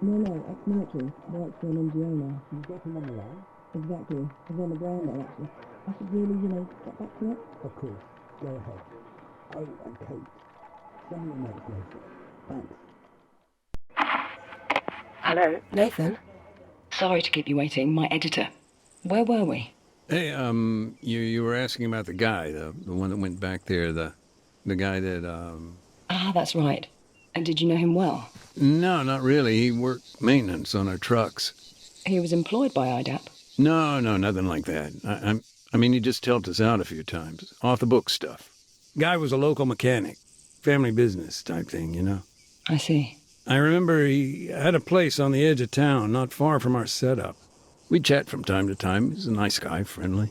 No, ex-military. Works for an NGO now. You've got him on the line? Exactly. He's on the ground there, actually. I should really, get back to it. Of course. Go ahead. Oh, and Kate, send me a note later. Thanks. Hello, Nathan? Sorry to keep you waiting. My editor. Where were we? Hey, you were asking about the guy, the one that went back there, the guy that, Ah, that's right. And did you know him well? No, not really. He worked maintenance on our trucks. He was employed by IDAP. No, nothing like that. I mean, he just helped us out a few times. Off the book stuff. Guy was a local mechanic. Family business type thing, you know? I see. I remember he had a place on the edge of town, not far from our setup. We'd chat from time to time. He's a nice guy, friendly.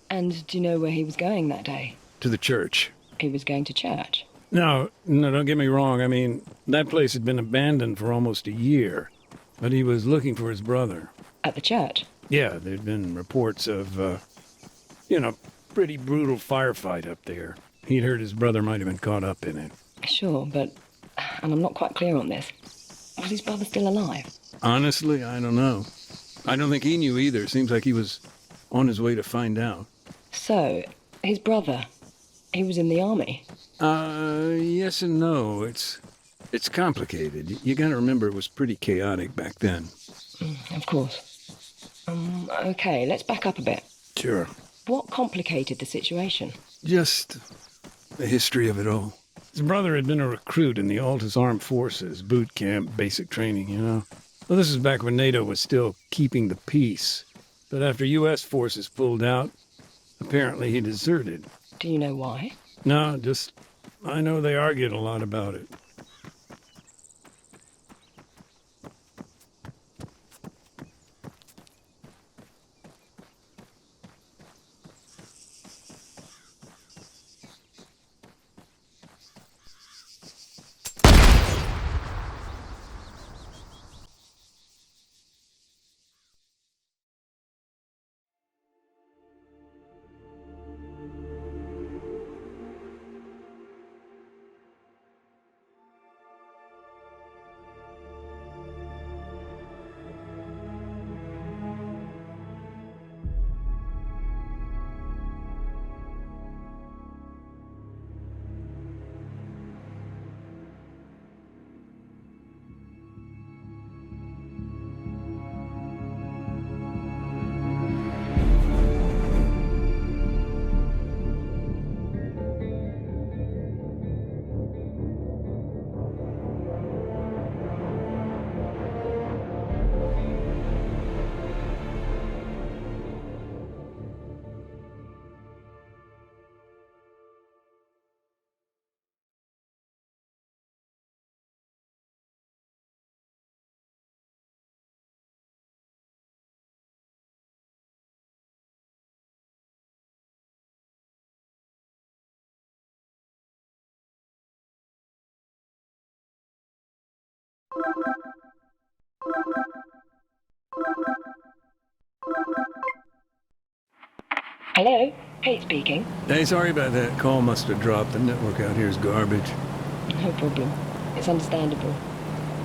And do you know where he was going that day? To the church. He was going to church. No, don't get me wrong. I mean, that place had been abandoned for almost a year. But he was looking for his brother. At the church? Yeah, there'd been reports of, pretty brutal firefight up there. He'd heard his brother might have been caught up in it. Sure, and I'm not quite clear on this. Was his brother still alive? Honestly, I don't know. I don't think he knew either. Seems like he was on his way to find out. So, his brother, he was in the army? Yes and no. It's complicated. You gotta remember it was pretty chaotic back then. Of course. Okay, let's back up a bit. Sure. What complicated the situation? Just the history of it all. His brother had been a recruit in the Alta's Armed Forces, boot camp, basic training, you know. Well, this is back when NATO was still keeping the peace. But after U.S. forces pulled out, apparently he deserted. Do you know why? No, just I know they argued a lot about it. Hello, Kate speaking. Hey, sorry about that. Call must have dropped. The network out here is garbage. No problem. It's understandable.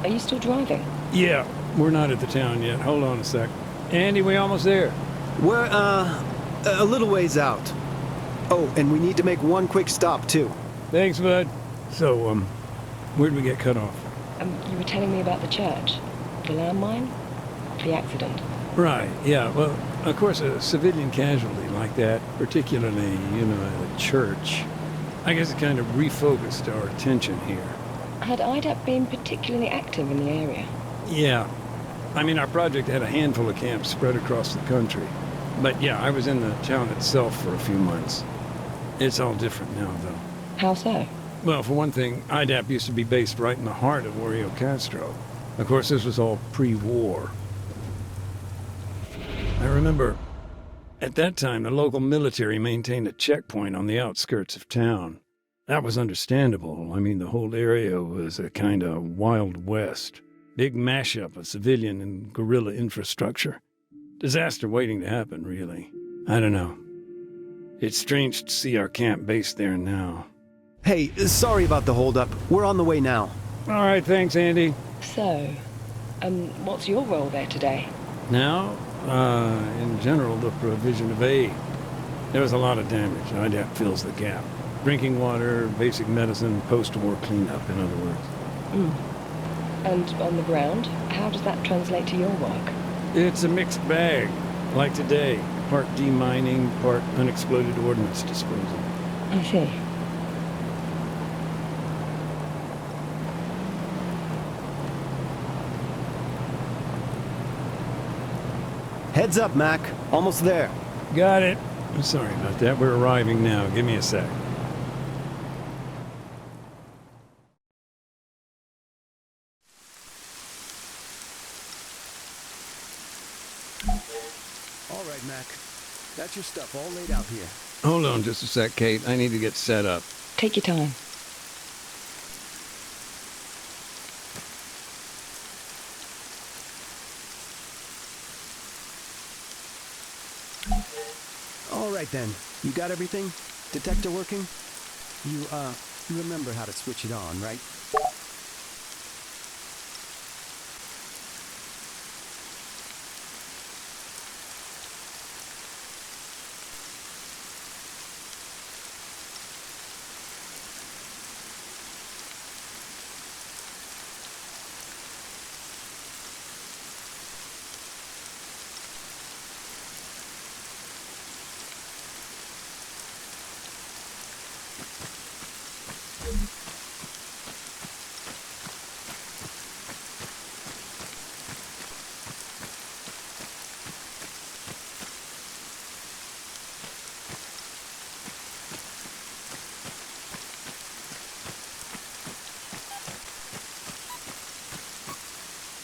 Are you still driving? Yeah, we're not at the town yet. Hold on a sec. Andy, we almost there. We're, a little ways out. Oh, and we need to make one quick stop, too. Thanks, bud. So, where'd we get cut off? You were telling me about the church. The landmine? The accident. Right, yeah. Well, of course, a civilian casualty like that, particularly, at a church, I guess it kind of refocused our attention here. Had IDAP been particularly active in the area? Yeah. I mean, our project had a handful of camps spread across the country. But yeah, I was in the town itself for a few months. It's all different now, though. How so? Well, for one thing, IDAP used to be based right in the heart of Rio Castro. Of course, this was all pre-war. I remember, at that time, the local military maintained a checkpoint on the outskirts of town. That was understandable. I mean, the whole area was a kind of Wild West. Big mashup of civilian and guerrilla infrastructure. Disaster waiting to happen, really. I don't know. It's strange to see our camp based there now. Hey, sorry about the holdup. We're on the way now. All right, thanks, Andy. So, what's your role there today? Now, in general, the provision of aid. There was a lot of damage. IDAP fills the gap. Drinking water, basic medicine, post-war cleanup, in other words. And on the ground, how does that translate to your work? It's a mixed bag, like today. Part demining, part unexploded ordnance disposal. I see. Heads up, Mac. Almost there. Got it. I'm sorry about that. We're arriving now. Give me a sec. All right, Mac. That's your stuff all laid out here. Hold on just a sec, Kate. I need to get set up. Take your time. All right, then. You got everything? Detector working? You remember how to switch it on, right?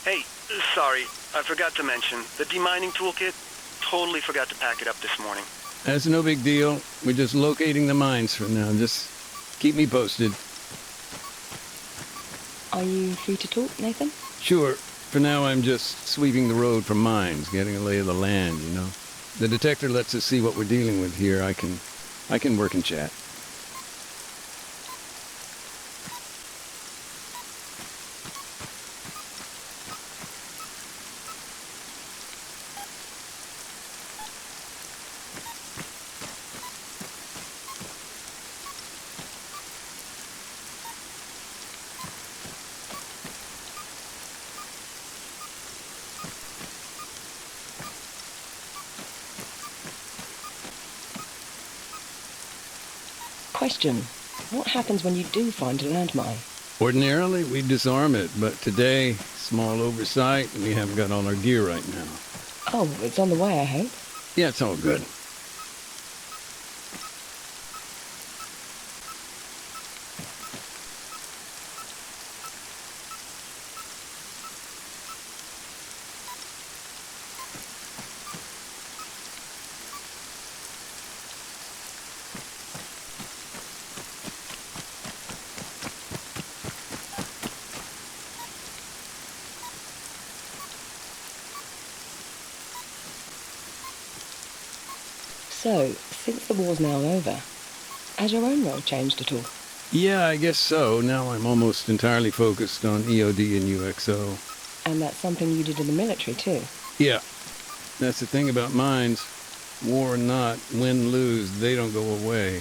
Hey, sorry, I forgot to mention, the demining toolkit, totally forgot to pack it up this morning. That's no big deal. We're just locating the mines for now. Just keep me posted. Are you free to talk, Nathan? Sure. For now, I'm just sweeping the road for mines, getting a lay of the land, you know. The detector lets us see what we're dealing with here. I can work and chat. Question. What happens when you do find a landmine? Ordinarily, we disarm it, but today, small oversight, we haven't got all our gear right now. Oh, it's on the way, I hope. Yeah, it's all good. So, since the war's now over, has your own role changed at all? Yeah, I guess so. Now I'm almost entirely focused on EOD and UXO. And that's something you did in the military, too? Yeah, that's the thing about mines. War or not, win, lose, they don't go away.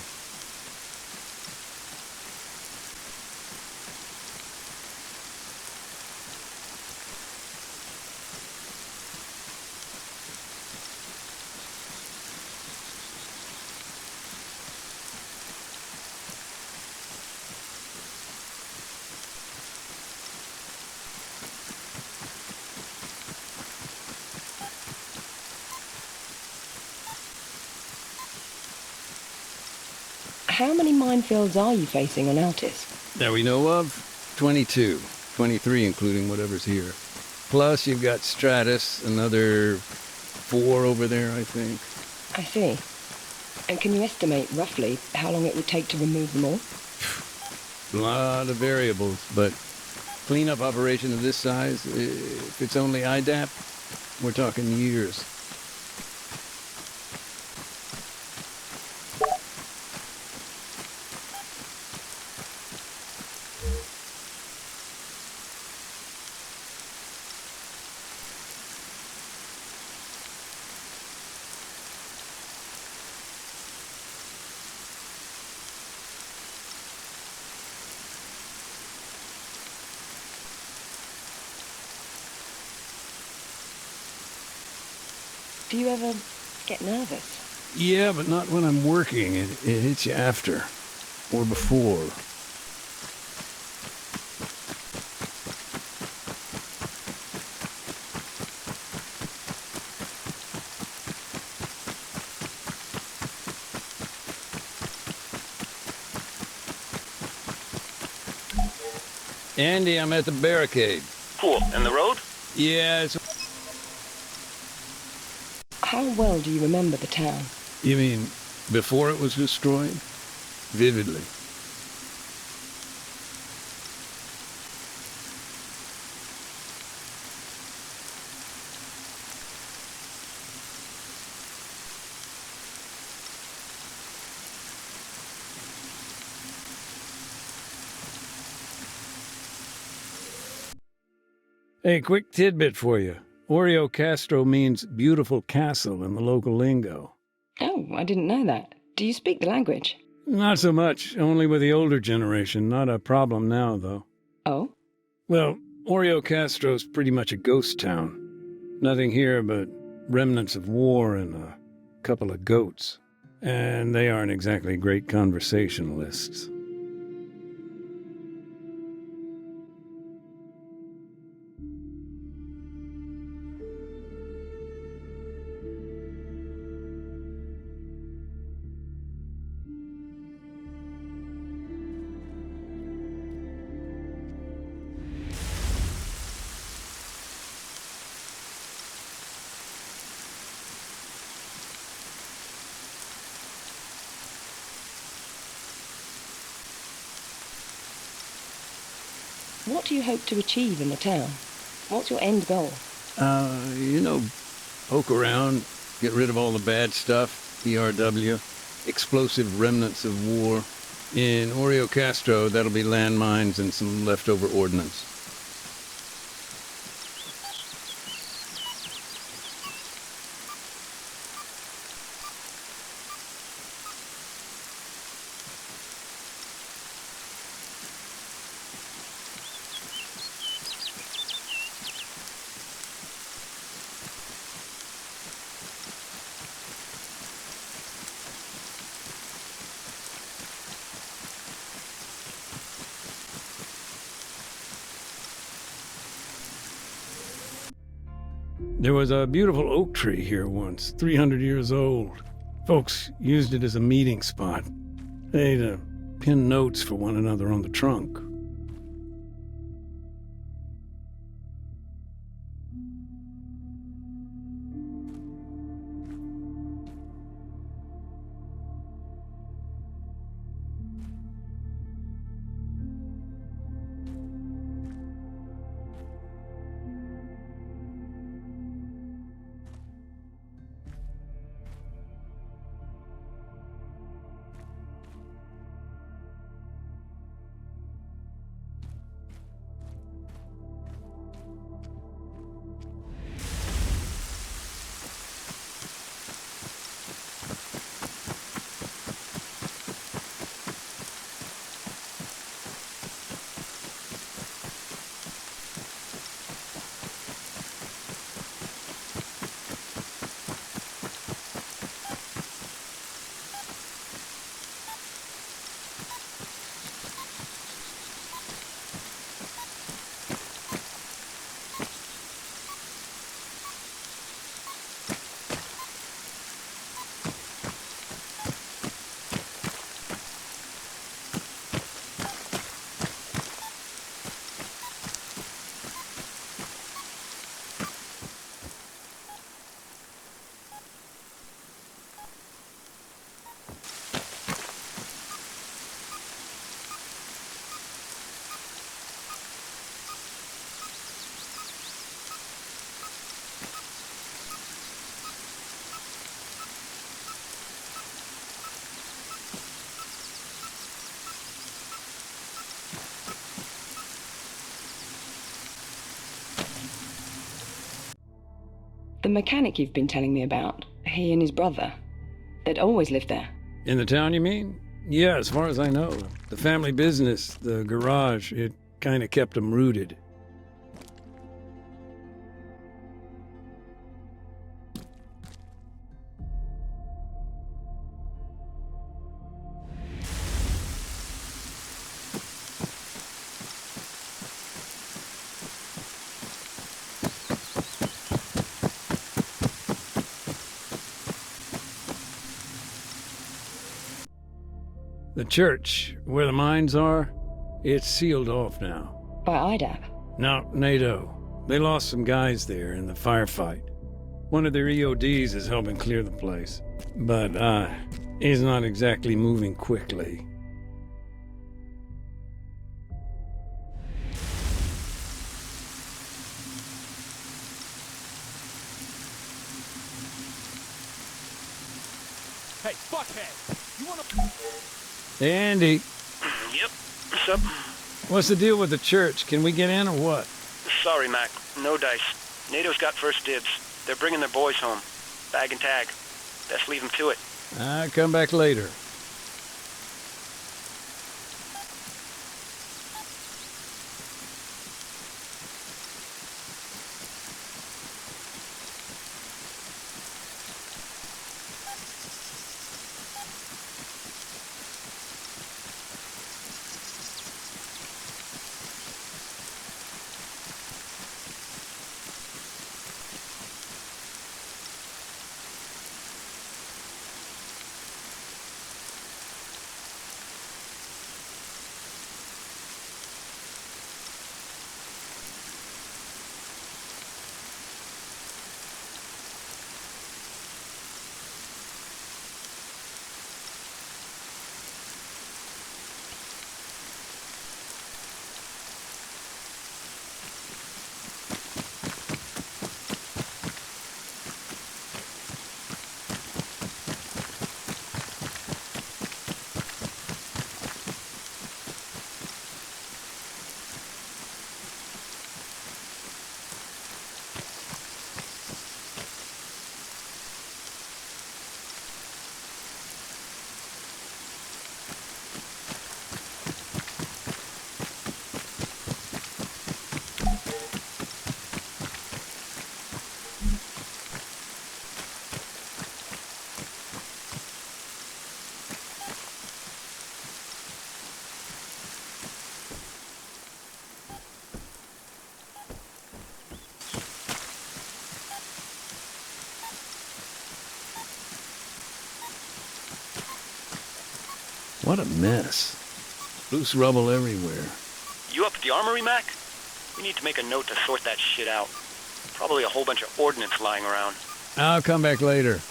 How many minefields are you facing on Altis? That we know of, 22. 23 including whatever's here. Plus you've got Stratus, another 4 over there, I think. I see. And can you estimate, roughly, how long it would take to remove them all? A lot of variables, but cleanup operation of this size, if it's only IDAP, we're talking years. Do you ever get nervous? Yeah, but not when I'm working. It hits you after. Or before. Andy, I'm at the barricade. Cool. And the road? Yeah, it's... How well do you remember the town? You mean before it was destroyed? Vividly. Hey, quick tidbit for you. Oreo Castro means beautiful castle in the local lingo. Oh, I didn't know that. Do you speak the language? Not so much, only with the older generation. Not a problem now, though. Oh? Well, Oreo Castro's pretty much a ghost town. Nothing here but remnants of war and a couple of goats. And they aren't exactly great conversationalists. What do you hope to achieve in the town? What's your end goal? Poke around, get rid of all the bad stuff, ERW, explosive remnants of war. In Oreo Castro, that'll be landmines and some leftover ordnance. There was a beautiful oak tree here once, 300 years old. Folks used it as a meeting spot. They'd pin notes for one another on the trunk. The mechanic you've been telling me about, he and his brother, they'd always lived there. In the town, you mean? Yeah, as far as I know. The family business, the garage, it kind of kept them rooted. The church, where the mines are, it's sealed off now. By IDAP. No, NATO. They lost some guys there in the firefight. One of their EODs is helping clear the place. But, he's not exactly moving quickly. Hey, fuckhead! You wanna... Hey, Andy, Yep. What's up? what's the deal with the church? Can we get in or what? Sorry, Mac. No dice. NATO's got first dibs. They're bringing their boys home. Bag and tag. Best leave them to it. I'll come back later. What a mess. Loose rubble everywhere. You up at the armory, Mac? We need to make a note to sort that shit out. Probably a whole bunch of ordnance lying around. I'll come back later.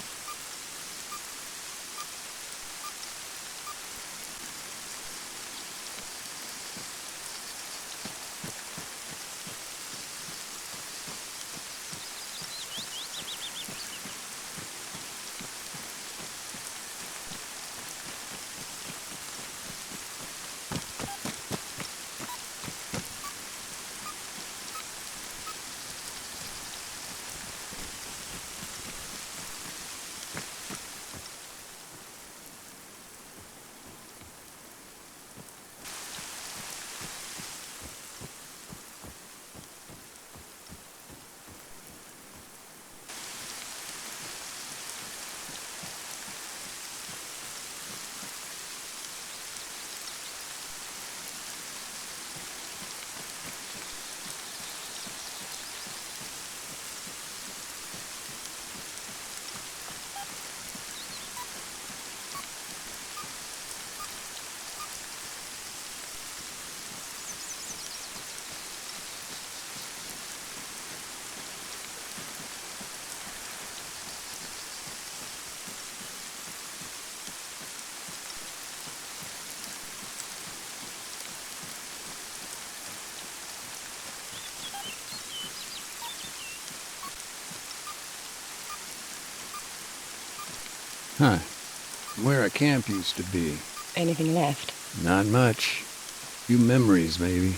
Huh. Where our camp used to be. Anything left? Not much. Few memories, maybe.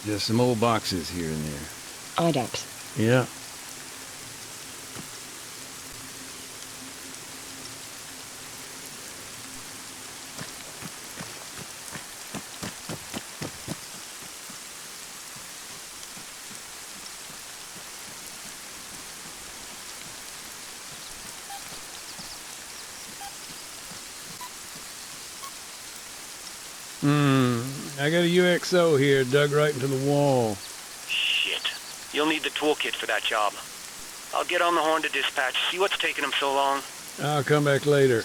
Just some old boxes here and there. IDAPs. Yeah. I got a UXO here dug right into the wall. Shit. You'll need the toolkit for that job. I'll get on the horn to dispatch, see what's taking them so long. I'll come back later.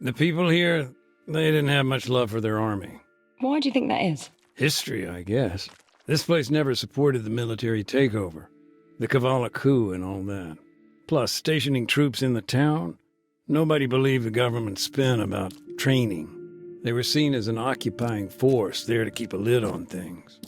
The people here, they didn't have much love for their army. Why do you think that is? History, I guess. This place never supported the military takeover, the Kavala coup and all that. Plus, stationing troops in the town, nobody believed the government's spin about training. They were seen as an occupying force there to keep a lid on things.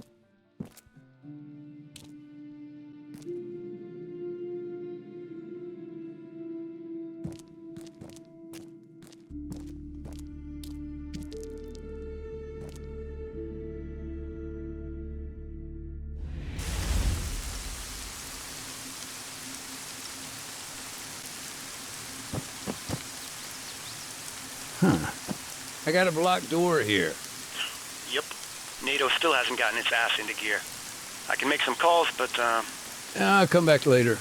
I got a blocked door here. Yep. NATO still hasn't gotten its ass into gear. I can make some calls, but, I'll come back later.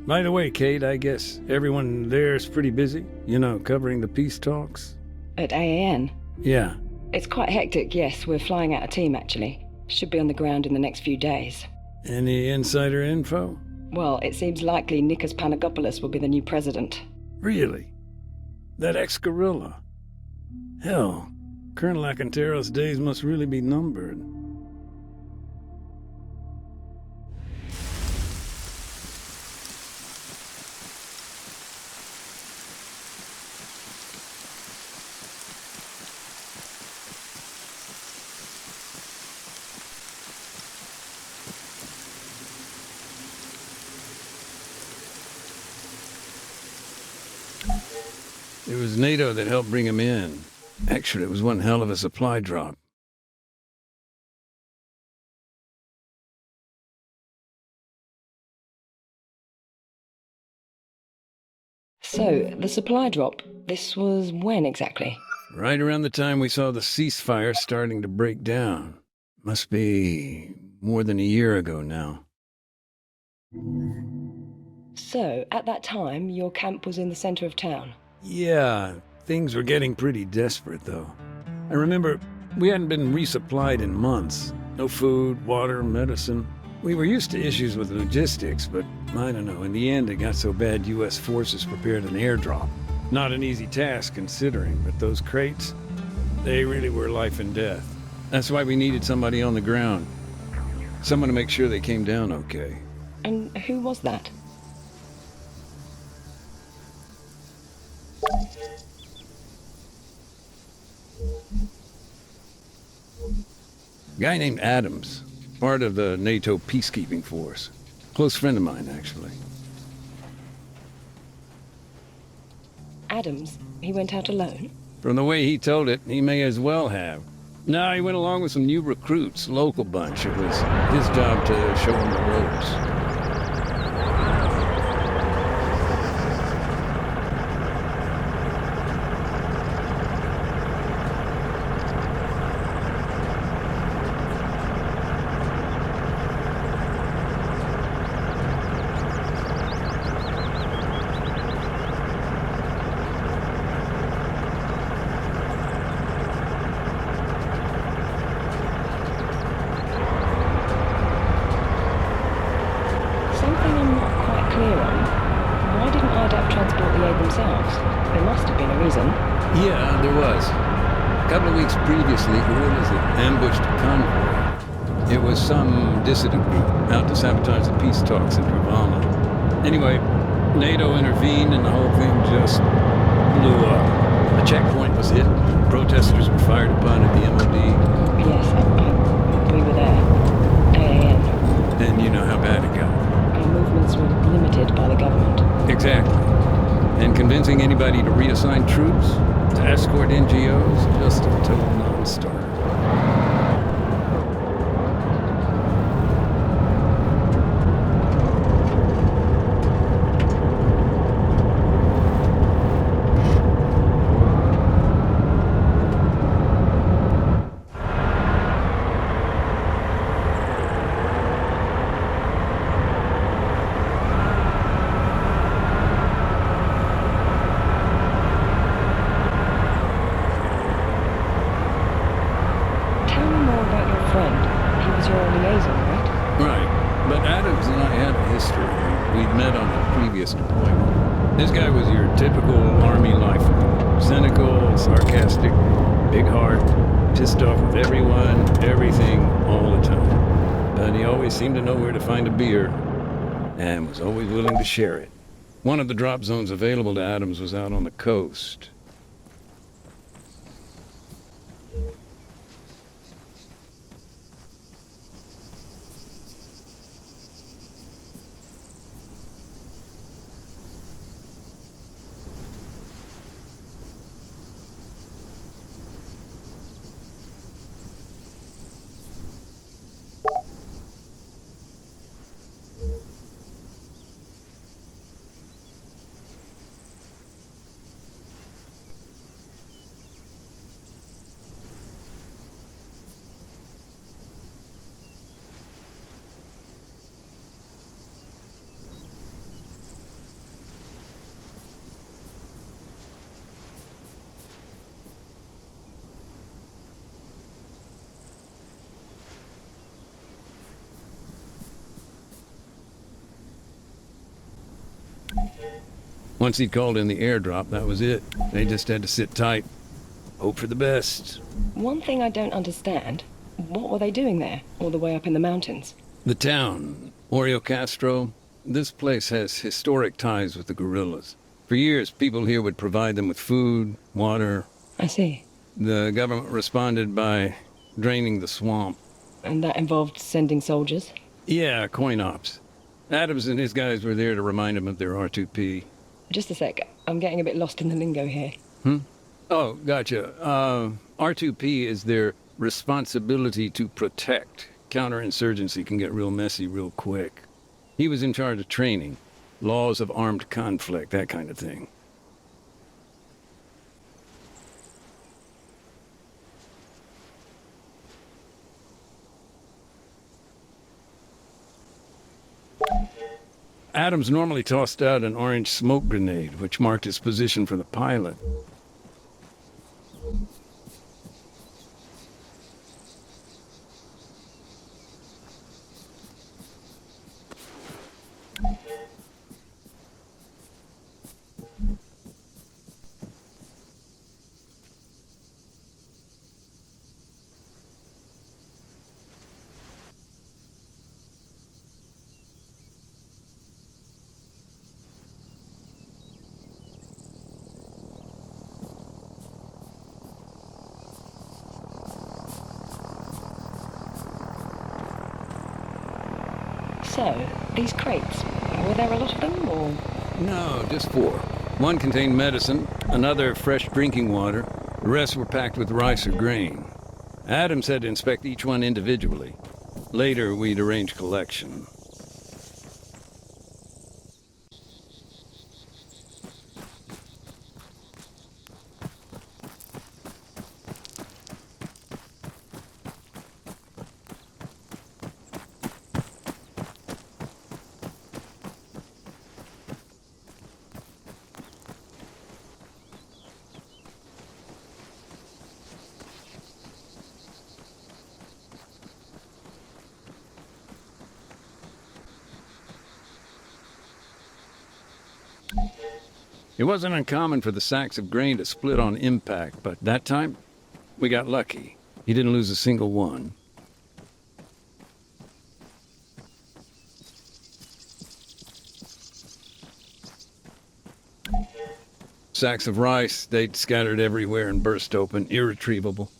By the way, Kate, I guess everyone there's pretty busy, covering the peace talks? At AAN? Yeah. It's quite hectic, yes. We're flying out a team, actually. Should be on the ground in the next few days. Any insider info? Well, it seems likely Nikos Panagopoulos will be the new president. Really? That ex-guerrilla? Hell, Colonel Acantero's days must really be numbered. It was NATO that helped bring him in. Actually, it was one hell of a supply drop. So, the supply drop, this was when exactly? Right around the time we saw the ceasefire starting to break down. Must be more than a year ago now. So, at that time, your camp was in the center of town? Yeah, things were getting pretty desperate, though. I remember we hadn't been resupplied in months. No food, water, medicine. We were used to issues with logistics, but I don't know, in the end it got so bad U.S. forces prepared an airdrop. Not an easy task considering, but those crates, they really were life and death. That's why we needed somebody on the ground. Someone to make sure they came down okay. And who was that? A guy named Adams, part of the NATO peacekeeping force. Close friend of mine, actually. Adams, he went out alone? From the way he told it, he may as well have. No, he went along with some new recruits, local bunch. It was his job to show him the ropes. Something I'm not quite clear on. Why didn't IDAP transport the aid themselves? There must have been a reason. Yeah, there was. A couple of weeks previously, guerrillas had ambushed a convoy. It was some dissident group out to sabotage the peace talks in Havana. Anyway, NATO intervened and the whole thing just blew up. A checkpoint was hit. Protesters were fired upon at the MOD. Yes, we were there. AAN. And you know how bad it got. Our movements were limited by the government. Exactly. And convincing anybody to reassign troops, to escort NGOs, just a total non-starter. Tell me more about your friend. He was your liaison, right? Right. But Adams and I had a history. We'd met on a previous deployment. This guy was your typical Army lifer. Cynical, sarcastic, big heart, pissed off with everyone, everything, all the time. But he always seemed to know where to find a beer, and was always willing to share it. One of the drop zones available to Adams was out on the coast. Once he'd called in the airdrop, that was it. They just had to sit tight, hope for the best. One thing I don't understand. What were they doing there, all the way up in the mountains? The town, Oreo Castro, this place has historic ties with the guerrillas. For years, people here would provide them with food, water. I see. The government responded by draining the swamp. And that involved sending soldiers? Yeah, coin ops. Adams and his guys were there to remind them of their R2P. Just a sec. I'm getting a bit lost in the lingo here. Oh, gotcha. R2P is their responsibility to protect. Counterinsurgency can get real messy real quick. He was in charge of training, laws of armed conflict, that kind of thing. Adams normally tossed out an orange smoke grenade, which marked his position for the pilot. So, these crates, were there a lot of them, or...? No, just 4. One contained medicine, another fresh drinking water. The rest were packed with rice or grain. Adam said to inspect each one individually. Later, we'd arrange collection. It wasn't uncommon for the sacks of grain to split on impact, but that time, we got lucky. He didn't lose a single one. Sacks of rice, they'd scattered everywhere and burst open, irretrievable.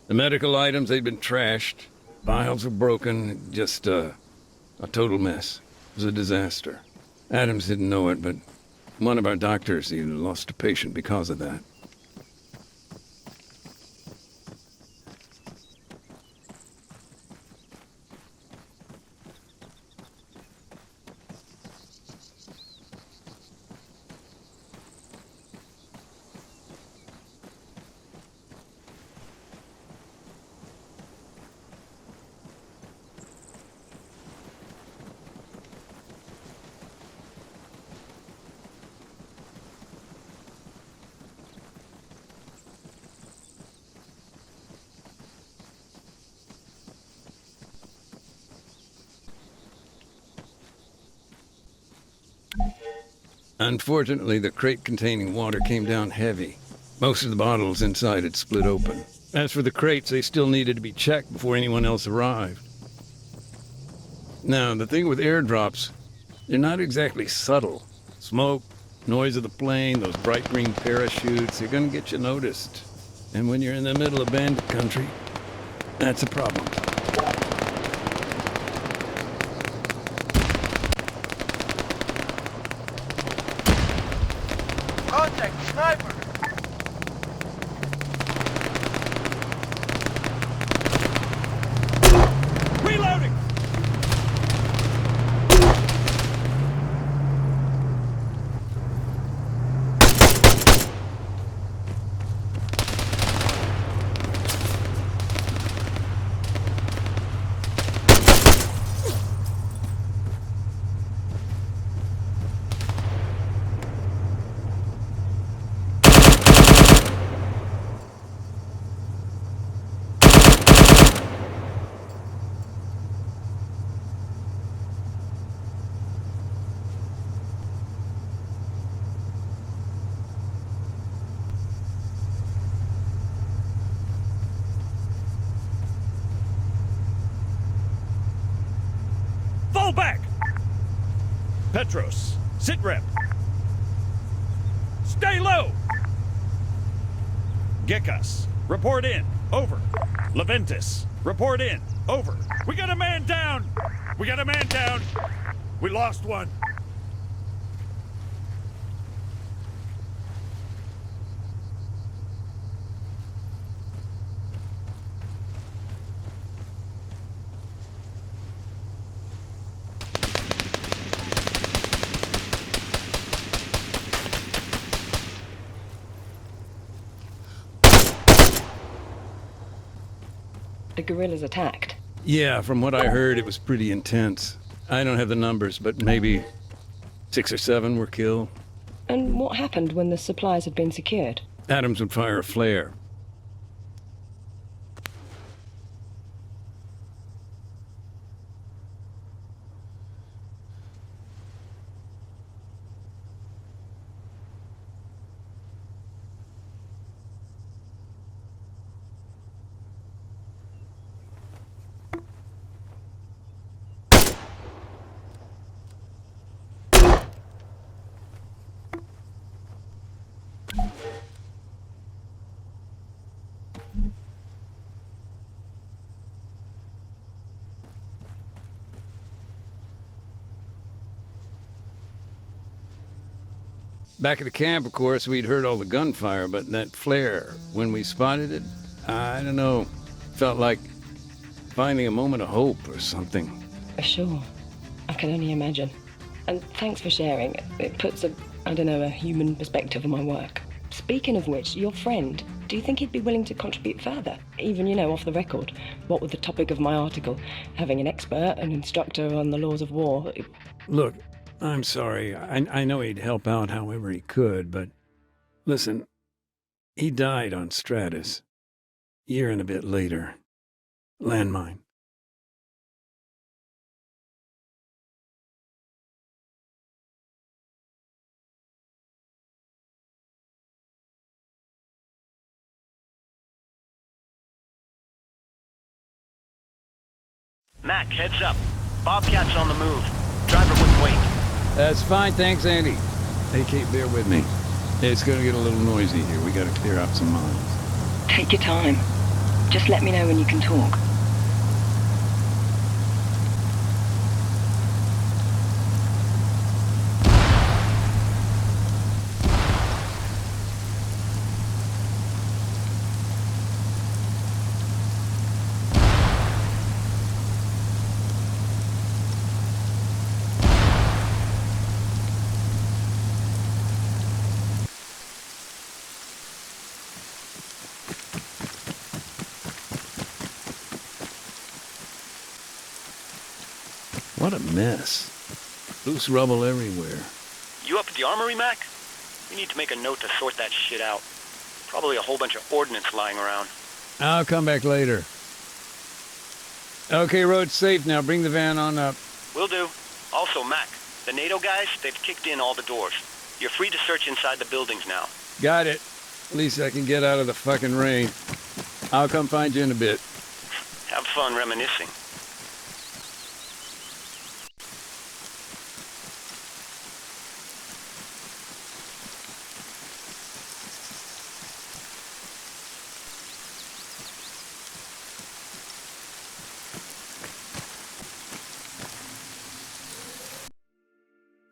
The medical items, they'd been trashed. Vials were broken. Just a total mess. It was a disaster. Adams didn't know it, but one of our doctors, he lost a patient because of that. Unfortunately, the crate containing water came down heavy. Most of the bottles inside had split open. As for the crates, they still needed to be checked before anyone else arrived. Now, the thing with airdrops, they're not exactly subtle. Smoke, noise of the plane, those bright green parachutes, they're gonna get you noticed. And when you're in the middle of bandit country, that's a problem. Contact, sniper! Reloading! Fall back! Petros, sit rep. Stay low! Gekas, report in. Over. Leventis, report in. Over. We got a man down! We got a man down! We lost one. The guerrillas attacked. Yeah, from what I heard, it was pretty intense. I don't have the numbers, but maybe 6 or 7 were killed. And what happened when the supplies had been secured? Adams would fire a flare. Back at the camp, of course, we'd heard all the gunfire, but that flare, when we spotted it, I don't know, felt like finding a moment of hope or something. Sure. I can only imagine. And thanks for sharing. It puts a human perspective on my work. Speaking of which, your friend, do you think he'd be willing to contribute further? Even, off the record. What with the topic of my article? Having an expert, an instructor on the laws of war. Look, I'm sorry. I know he'd help out however he could, but listen, he died on Stratus. Year and a bit later. Landmine. Mac, heads up. Bobcat's on the move. Driver wouldn't wait. That's fine, thanks, Andy. Hey, Kate, bear with me. It's gonna get a little noisy here. We gotta clear out some mines. Take your time. Just let me know when you can talk. What a mess. Loose rubble everywhere. You up at the armory, Mac? We need to make a note to sort that shit out. Probably a whole bunch of ordnance lying around. I'll come back later. Okay, road's safe now. Bring the van on up. Will do. Also, Mac, the NATO guys, they've kicked in all the doors. You're free to search inside the buildings now. Got it. At least I can get out of the fucking rain. I'll come find you in a bit. Have fun reminiscing.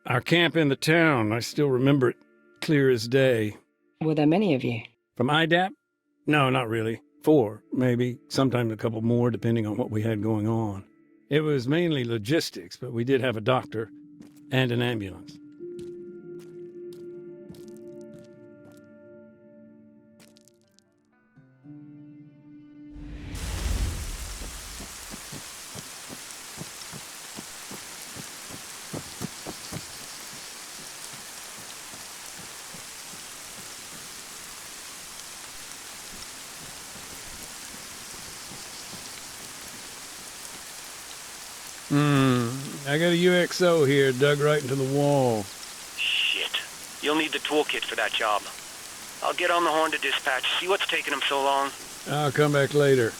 Our camp in the town, I still remember it clear as day. Were there many of you? From IDAP? No, not really. 4, maybe. Sometimes a couple more, depending on what we had going on. It was mainly logistics, but we did have a doctor and an ambulance. I got a UXO here dug right into the wall. Shit. You'll need the toolkit for that job. I'll get on the horn to dispatch, see what's taking them so long. I'll come back later.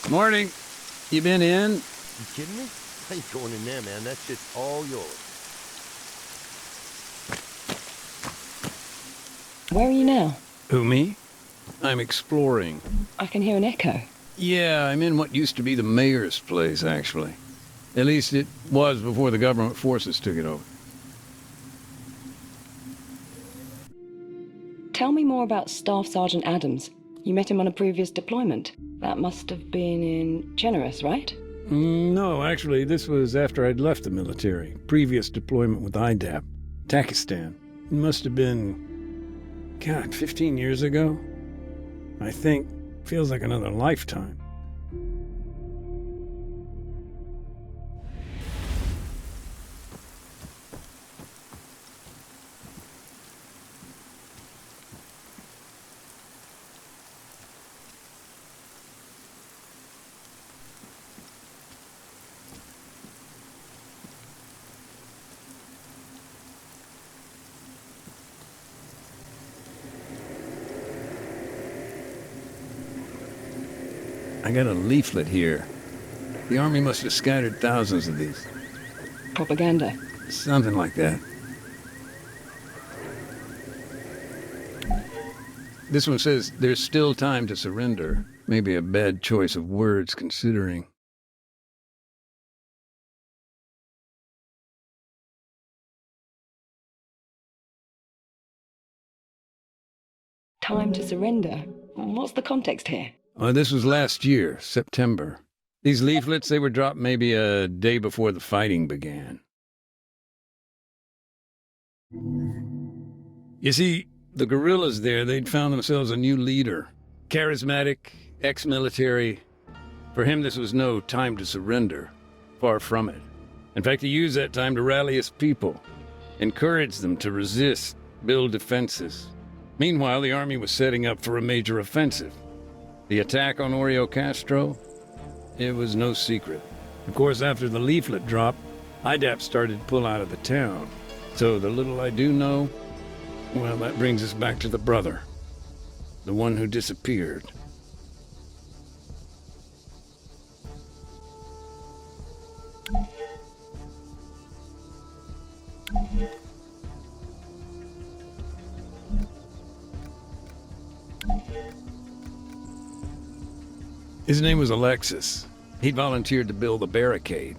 Morning. You been in? You kidding me? I ain't going in there, man. That shit's all yours. Where are you now? Who, me? I'm exploring. I can hear an echo. Yeah, I'm in what used to be the mayor's place, actually. At least it was before the government forces took it over. Tell me more about Staff Sergeant Adams. You met him on a previous deployment. That must have been in Generous, right? No, actually, this was after I'd left the military. Previous deployment with IDAP, Pakistan. It must have been, God, 15 years ago? I think. Feels like another lifetime. I got a leaflet here. The Army must have scattered thousands of these. Propaganda. Something like that. This one says, there's still time to surrender. Maybe a bad choice of words, considering. Time to surrender. What's the context here? This was last year, September. These leaflets, they were dropped maybe a day before the fighting began. You see, the guerrillas there, they'd found themselves a new leader. Charismatic, ex-military. For him, this was no time to surrender. Far from it. In fact, he used that time to rally his people, encourage them to resist, build defenses. Meanwhile, the Army was setting up for a major offensive. The attack on Oreo Castro? It was no secret. Of course, after the leaflet drop, IDAP started to pull out of the town. So the little I do know, well, that brings us back to the brother. The one who disappeared. His name was Alexis. He'd volunteered to build a barricade.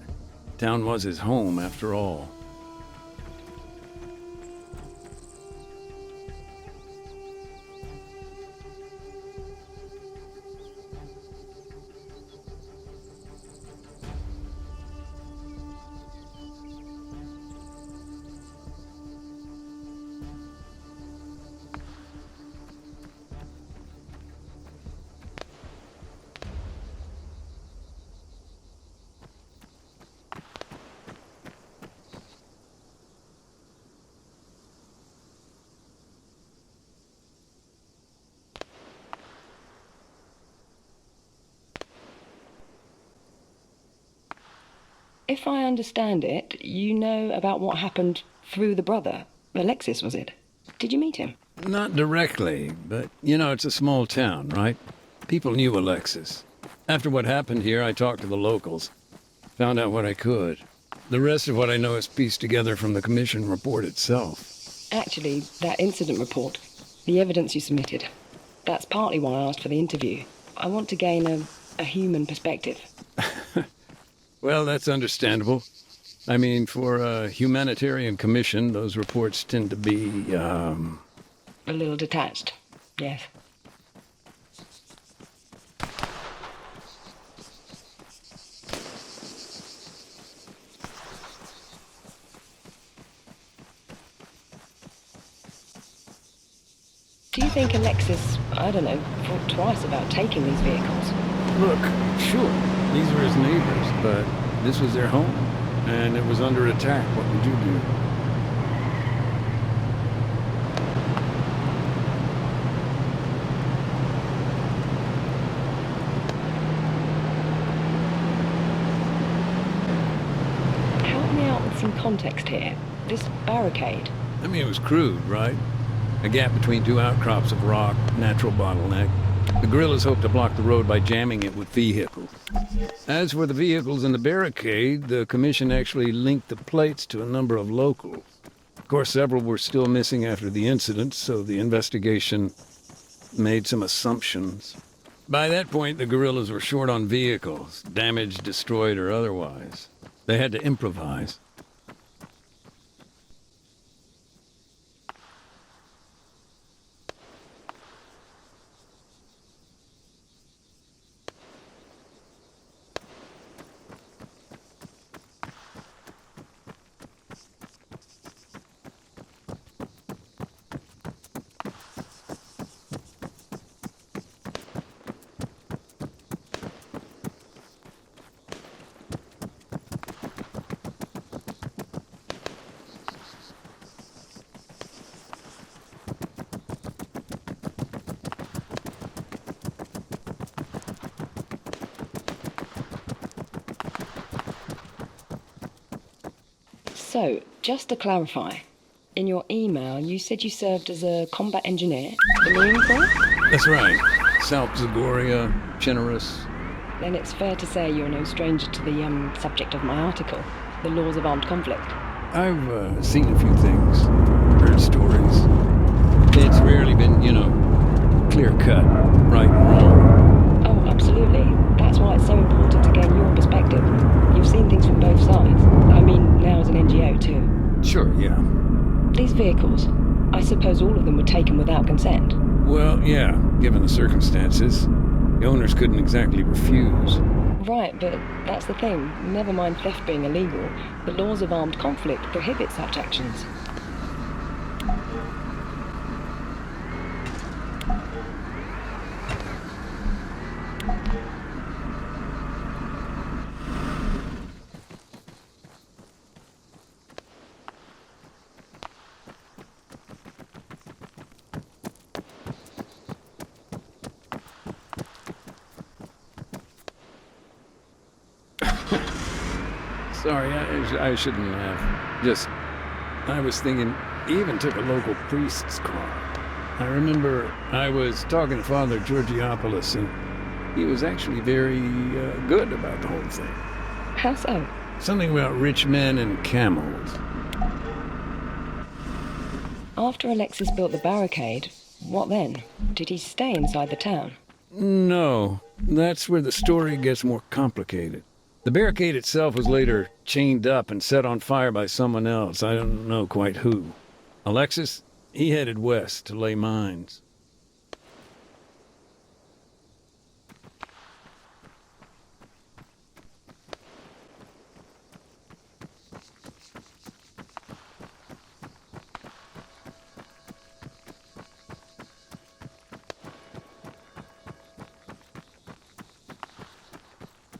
Town was his home, after all. If I understand it, you know about what happened through the brother. Alexis, was it? Did you meet him? Not directly, but, it's a small town, right? People knew Alexis. After what happened here, I talked to the locals. Found out what I could. The rest of what I know is pieced together from the commission report itself. Actually, that incident report, the evidence you submitted, that's partly why I asked for the interview. I want to gain a human perspective. Well, that's understandable. I mean, for a humanitarian commission, those reports tend to be, A little detached, yes. Do you think Alexis, I don't know, thought twice about taking these vehicles? Look, sure, these were his neighbors, but this was their home, and it was under attack. What would you do? Help me out with some context here. This barricade. I mean, it was crude, right? A gap between two outcrops of rock, natural bottleneck. The guerrillas hoped to block the road by jamming it with vehicles. As for the vehicles in the barricade, the commission actually linked the plates to a number of locals. Of course, several were still missing after the incident, so the investigation made some assumptions. By that point, the guerrillas were short on vehicles, damaged, destroyed, or otherwise. They had to improvise. So, just to clarify, in your email you said you served as a combat engineer, the Marine Corps? That's right. South Zagoria, generous. Then it's fair to say you're no stranger to the subject of my article, the laws of armed conflict. I've seen a few things, heard stories. It's rarely been, clear-cut, right and wrong. Oh, absolutely. That's why it's so important to gain your perspective. You've seen things from both sides. I mean, now as an NGO too. Sure, yeah. These vehicles, I suppose all of them were taken without consent. Well, yeah, given the circumstances. The owners couldn't exactly refuse. Right, but that's the thing. Never mind theft being illegal. The laws of armed conflict prohibit such actions. Sorry, I shouldn't have. I was thinking, he even took a local priest's car. I remember I was talking to Father Georgiopoulos, and he was actually very good about the whole thing. How so? Something about rich men and camels. After Alexis built the barricade, what then? Did he stay inside the town? No, that's where the story gets more complicated. The barricade itself was later chained up and set on fire by someone else. I don't know quite who. Alexis, he headed west to lay mines.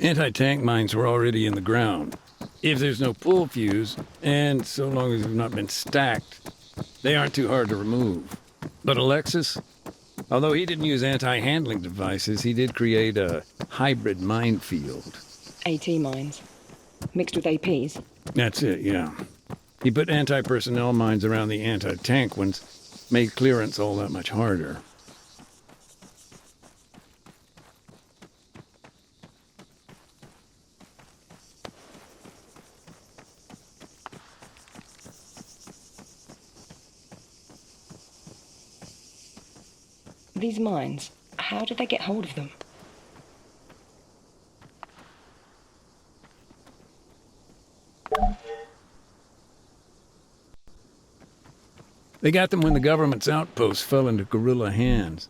Anti-tank mines were already in the ground. If there's no pull fuse, and so long as they've not been stacked, they aren't too hard to remove. But Alexis, although he didn't use anti-handling devices, he did create a hybrid minefield. AT mines. Mixed with APs. That's it, yeah. He put anti-personnel mines around the anti-tank ones, made clearance all that much harder. These mines, how did they get hold of them? They got them when the government's outposts fell into guerrilla hands.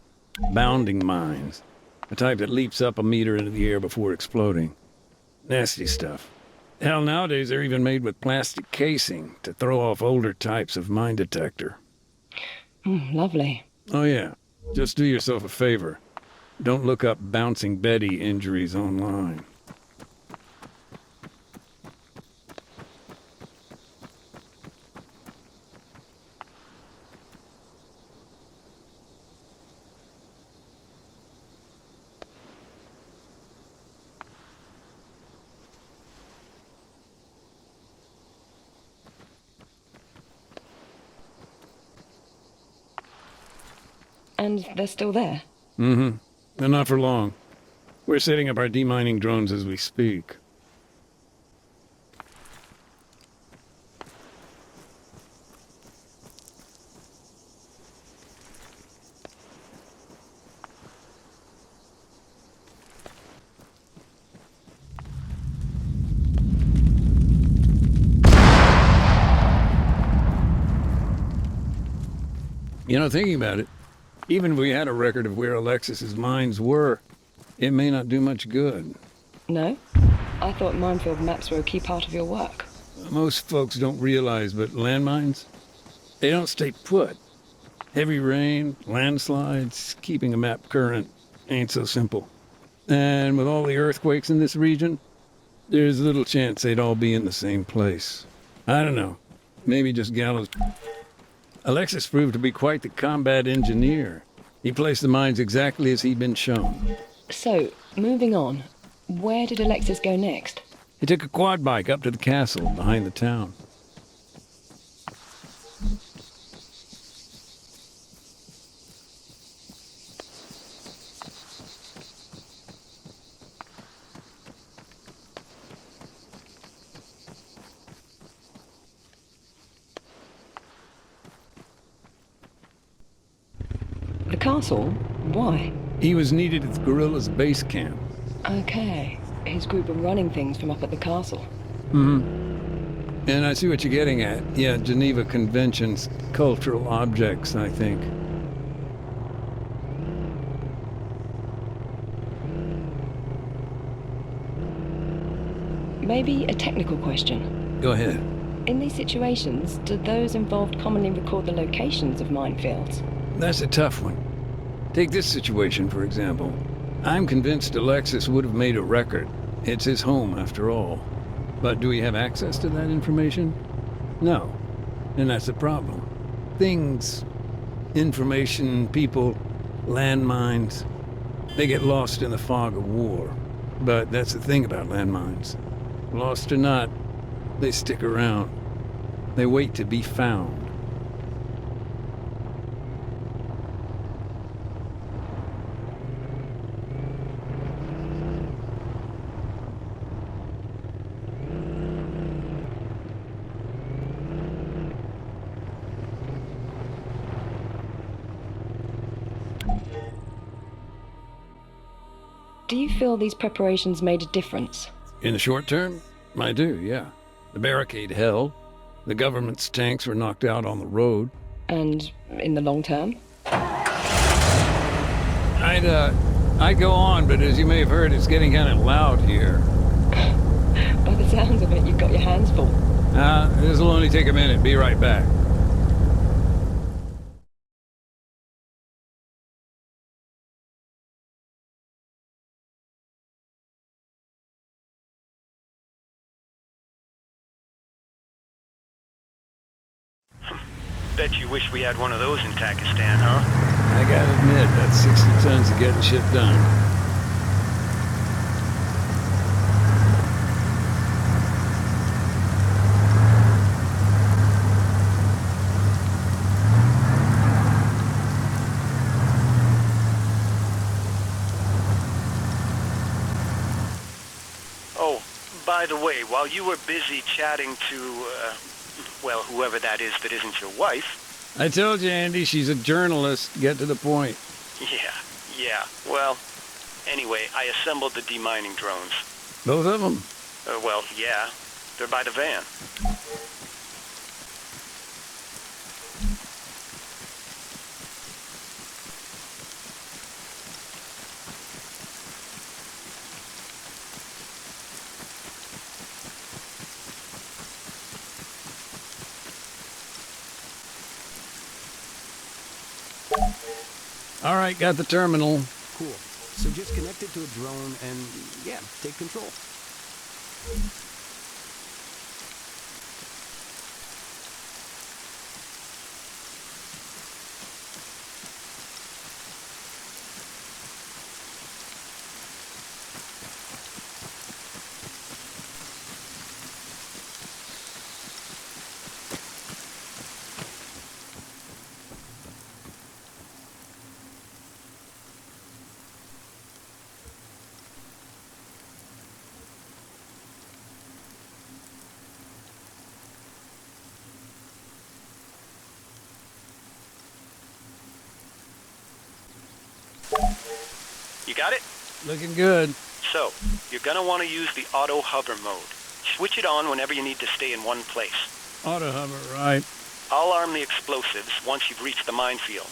Bounding mines. The type that leaps up a meter into the air before exploding. Nasty stuff. Hell, nowadays they're even made with plastic casing to throw off older types of mine detector. Lovely. Oh yeah. Just do yourself a favor. Don't look up Bouncing Betty injuries online. And they're still there? Mm-hmm. And not for long. We're setting up our demining drones as we speak. You know, thinking about it, even if we had a record of where Alexis's mines were, it may not do much good. No? I thought minefield maps were a key part of your work. Most folks don't realize, but landmines, they don't stay put. Heavy rain, landslides, keeping a map current ain't so simple. And with all the earthquakes in this region, there's little chance they'd all be in the same place. I don't know. Maybe just Gallows. Alexis proved to be quite the combat engineer. He placed the mines exactly as he'd been shown. So, moving on, where did Alexis go next? He took a quad bike up to the castle behind the town. The castle? Why? He was needed at the guerrillas' base camp. Okay. His group were running things from up at the castle. And I see what you're getting at. Yeah, Geneva Convention's cultural objects, I think. Maybe a technical question. Go ahead. In these situations, do those involved commonly record the locations of minefields? That's a tough one. Take this situation, for example. I'm convinced Alexis would have made a record. It's his home, after all. But do we have access to that information? No. And that's the problem. Things, information, people, landmines, they get lost in the fog of war. But that's the thing about landmines. Lost or not, they stick around. They wait to be found. Do you feel these preparations made a difference? In the short term, I do, yeah. The barricade held. The government's tanks were knocked out on the road. And in the long term? I'd go on, but as you may have heard, it's getting kind of loud here. By the sounds of it, you've got your hands full. This'll only take a minute. Be right back. Bet you wish we had one of those in Pakistan, huh? I gotta admit, that's 60 tons of getting shit done. Oh, by the way, while you were busy chatting to, well, whoever that is that isn't your wife... I told you, Andy, she's a journalist. Get to the point. Yeah. Well, anyway, I assembled the demining drones. Both of them? Well, yeah. They're by the van. All right, got the terminal. Cool. So just connect it to a drone and, yeah, take control. You got it? Looking good. So, you're gonna want to use the auto hover mode. Switch it on whenever you need to stay in one place. Auto hover, right. I'll arm the explosives once you've reached the minefield.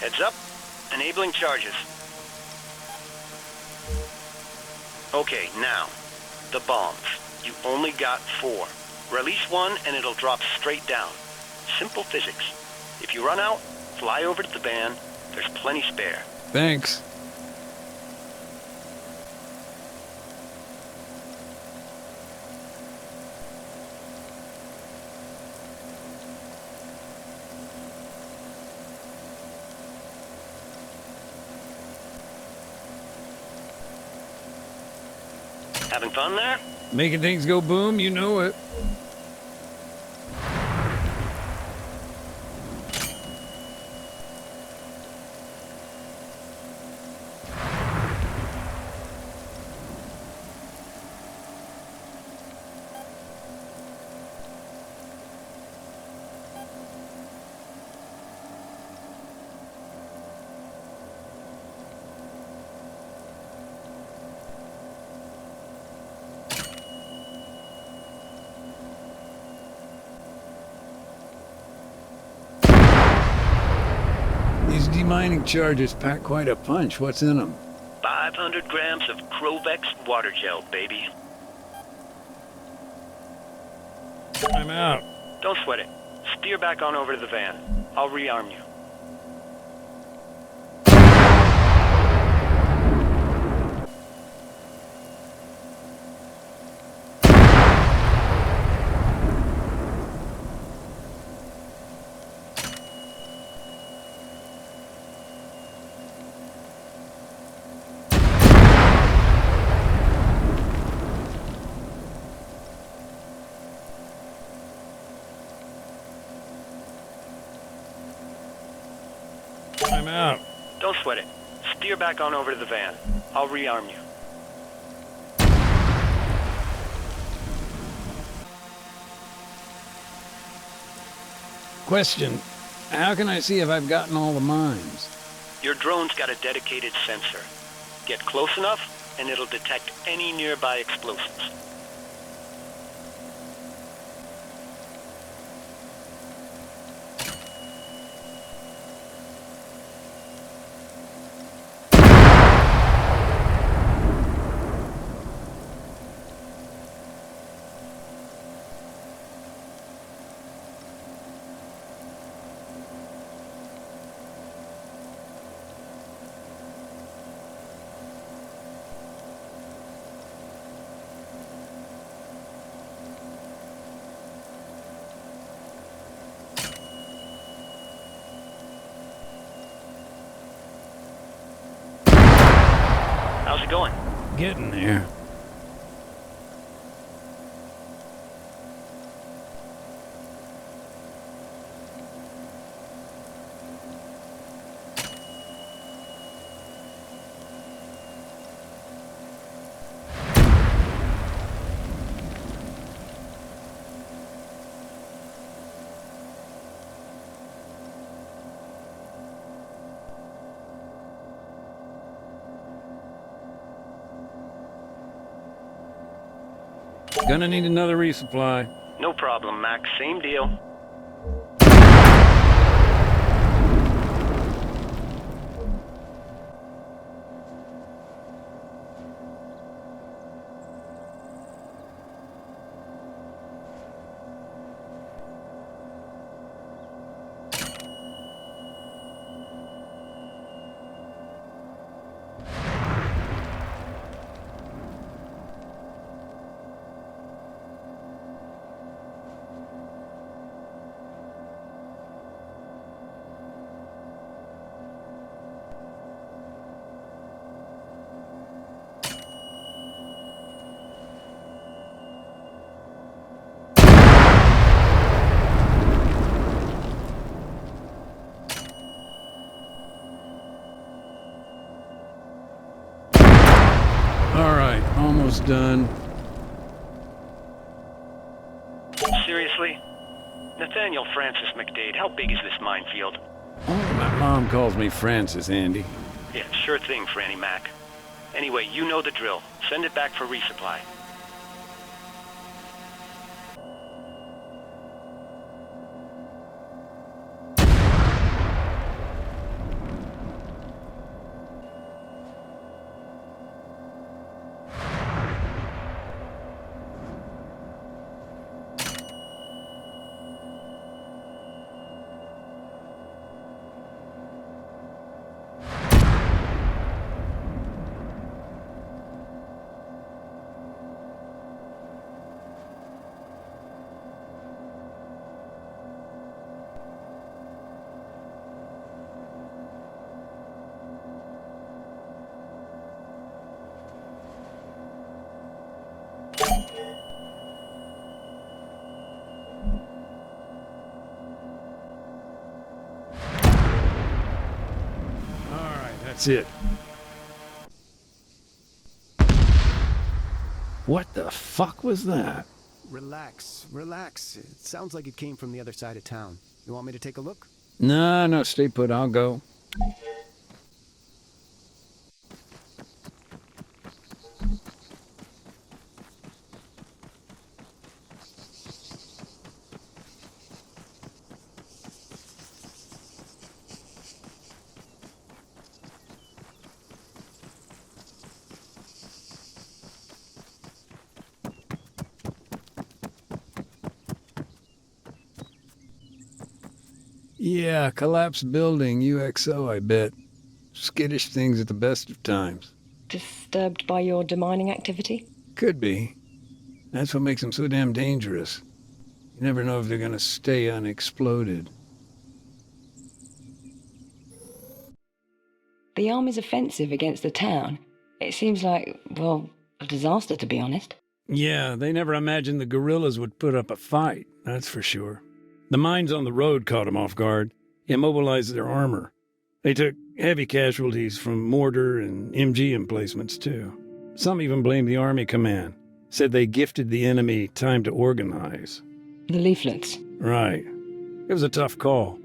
Heads up. Enabling charges. Okay, now, the bombs. You only got 4. Release one and it'll drop straight down. Simple physics. If you run out, fly over to the van. There's plenty spare. Thanks. Having fun there? Making things go boom, you know it. These demining charges pack quite a punch. What's in them? 500 grams of Crovex water gel, baby. I'm out. Don't sweat it. Steer back on over to the van. I'll rearm you. I'm out. Don't sweat it. Steer back on over to the van. I'll rearm you. Question. How can I see if I've gotten all the mines? Your drone's got a dedicated sensor. Get close enough, and it'll detect any nearby explosives. How's it going? Getting there. Gonna need another resupply. No problem, Max. Same deal. right, almost done. Seriously? Nathaniel Francis McDade, how big is this minefield? Oh, my mom calls me Francis, Andy. Yeah, sure thing, Franny Mac. Anyway, you know the drill. Send it back for resupply. That's it. What the fuck was that? Relax, relax. It sounds like it came from the other side of town. You want me to take a look? No, stay put. I'll go. Yeah, collapsed building, UXO, I bet. Skittish things at the best of times. Disturbed by your demining activity? Could be. That's what makes them so damn dangerous. You never know if they're gonna stay unexploded. The Army's offensive against the town. It seems like, well, a disaster, to be honest. Yeah, they never imagined the guerrillas would put up a fight, that's for sure. The mines on the road caught them off guard, immobilized their armor. They took heavy casualties from mortar and MG emplacements, too. Some even blamed the Army command, said they gifted the enemy time to organize. The leaflets. Right. It was a tough call.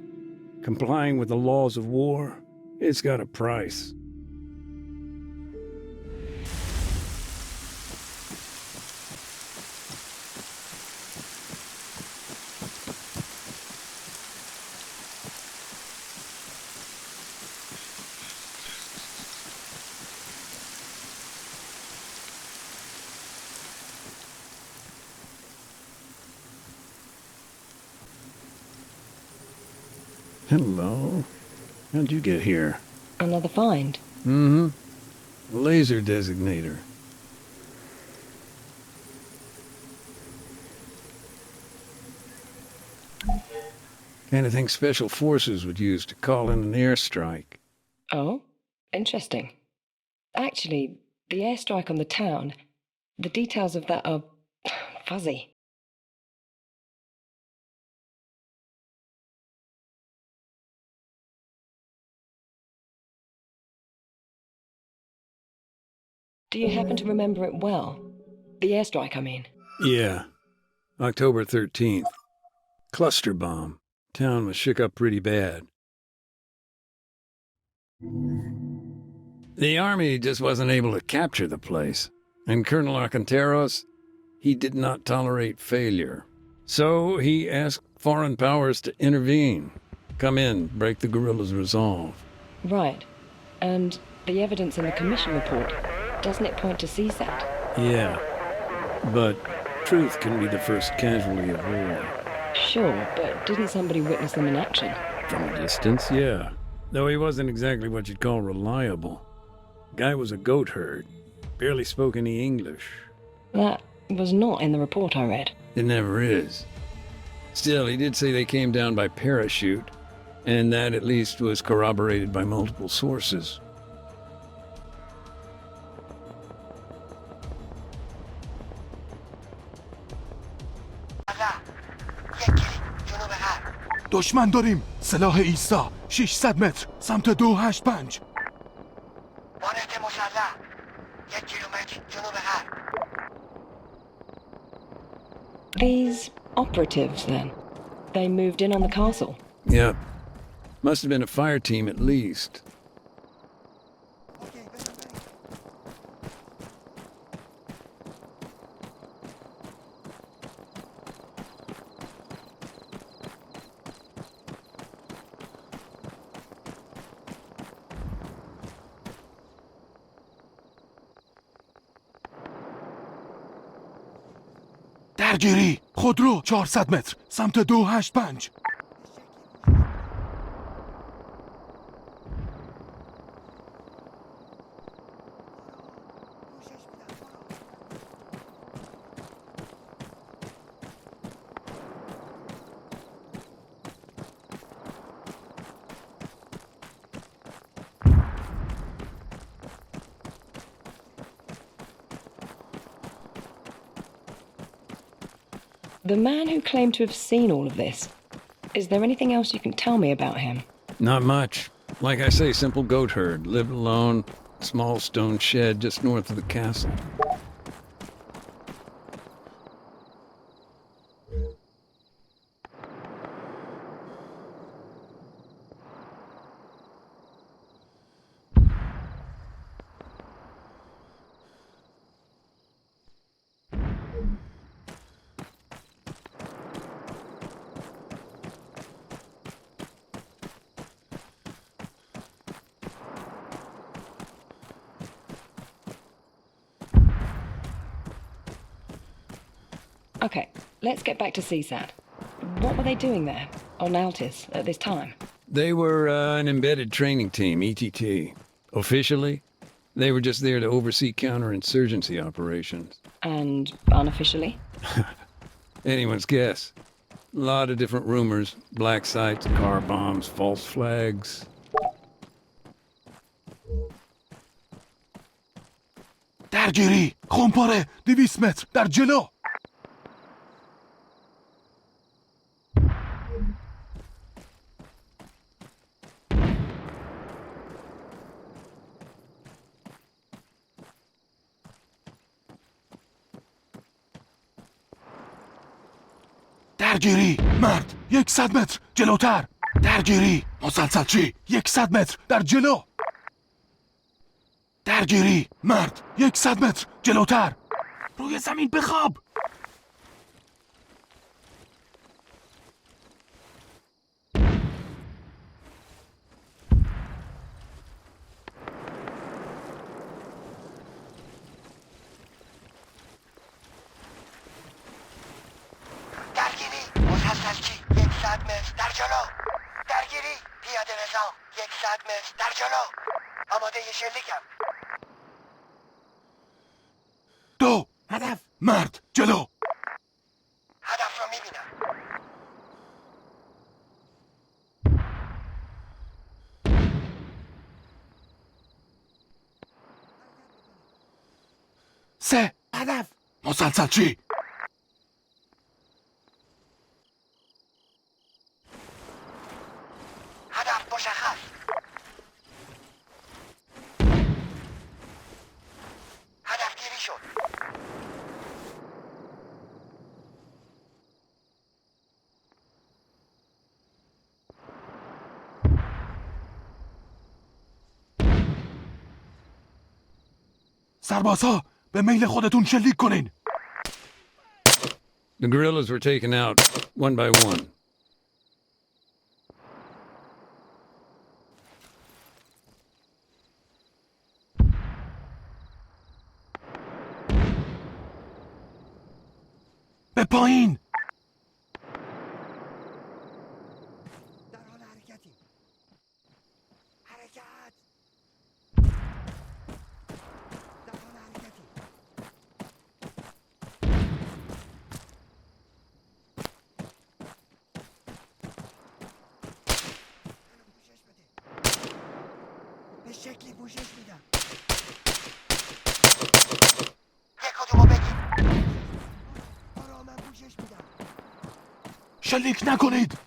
Complying with the laws of war, it's got a price. Hello. How'd you get here? Another find. Mm-hmm. Laser designator. Kind of thing special forces would use to call in an airstrike. Oh, interesting. Actually, the airstrike on the town, the details of that are fuzzy. Do you happen to remember it well? The airstrike, I mean. Yeah. October 13th. Cluster bomb. Town was shook up pretty bad. The Army just wasn't able to capture the place. And Colonel Arcanteros, he did not tolerate failure. So he asked foreign powers to intervene. Come in, break the guerrillas' resolve. Right. And the evidence in the commission report, doesn't it point to CSAT? Yeah. But truth can be the first casualty of war. Sure, but didn't somebody witness them in action? From a distance, yeah. Though he wasn't exactly what you'd call reliable. Guy was a goat herd. Barely spoke any English. That was not in the report I read. It never is. Still, he did say they came down by parachute, and that at least was corroborated by multiple sources. دشمن داریم سلاح ایسا 600 متر سمت 285 وارد مسلح یک کیلومتر جنوب غرب. These operatives, then? They moved in on the castle. Yep. Must have been a fire team at least. اوکی بزن بریم. درگیری خودرو 400 متر سمت 285. The man who claimed to have seen all of this. Is there anything else you can tell me about him? Not much. Like I say, simple goat herd. Lived alone. Small stone shed just north of the castle. Okay, let's get back to CSAT. What were they doing there, on Altis, at this time? They were an embedded training team, ETT. Officially, they were just there to oversee counterinsurgency operations. And unofficially? Anyone's guess. A lot of different rumors. Black sites, car bombs, false flags. درگیری خمپاره 200 متر در جلو. درگیری مرد 100 متر جلوتر. درگیری مسلسلچی 100 متر در جلو. درگیری مرد 100 متر جلوتر. روی زمین بخواب. درگیری مسلسلچی 100 متر در جلو. درگیری پیاده نظام 100 متر در جلو. آماده شلیکم. 2 هدف مرد جلو. هدف رو میبینم. سه هدف مسلسلچی. هدف مشخص. هدف گیری شد. سربازها به میل خودتون شلیک کنین. The guerrillas were taken out one by one. به پایین. در حال حرکتی. حرکت. در حال حرکتی. منو پوشش بده. به شکلی پوشش میدم. یک کدومو بگیر. برو من پوشش میدم. شلیک نکنید.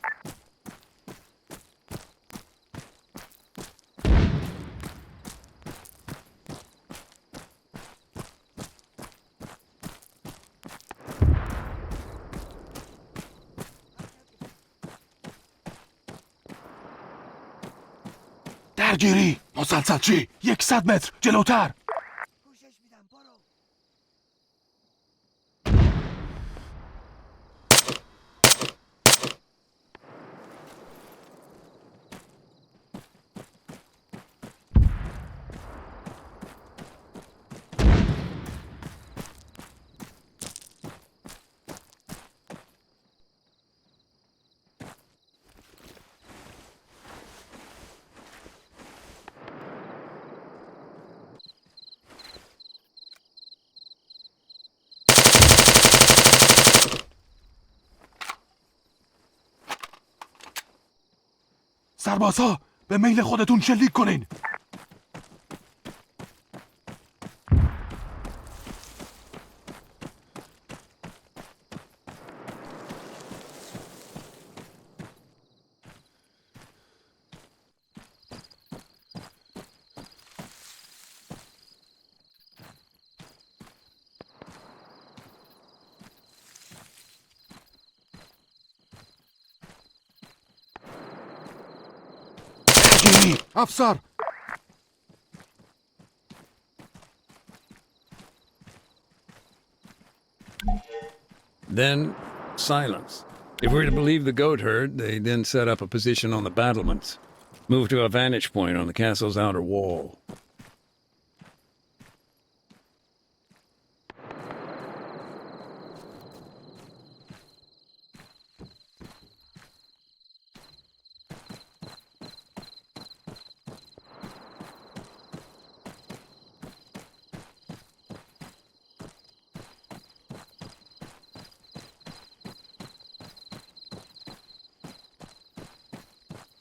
درگیری مسلسلچی 100 متر جلوتر پوشش میدم برو. سربازها به میل خودتون شلیک کنین درگیری افسر Then, silence. If we're to believe the goat herd, they then set up a position on the battlements, moved to a vantage point on the castle's outer wall.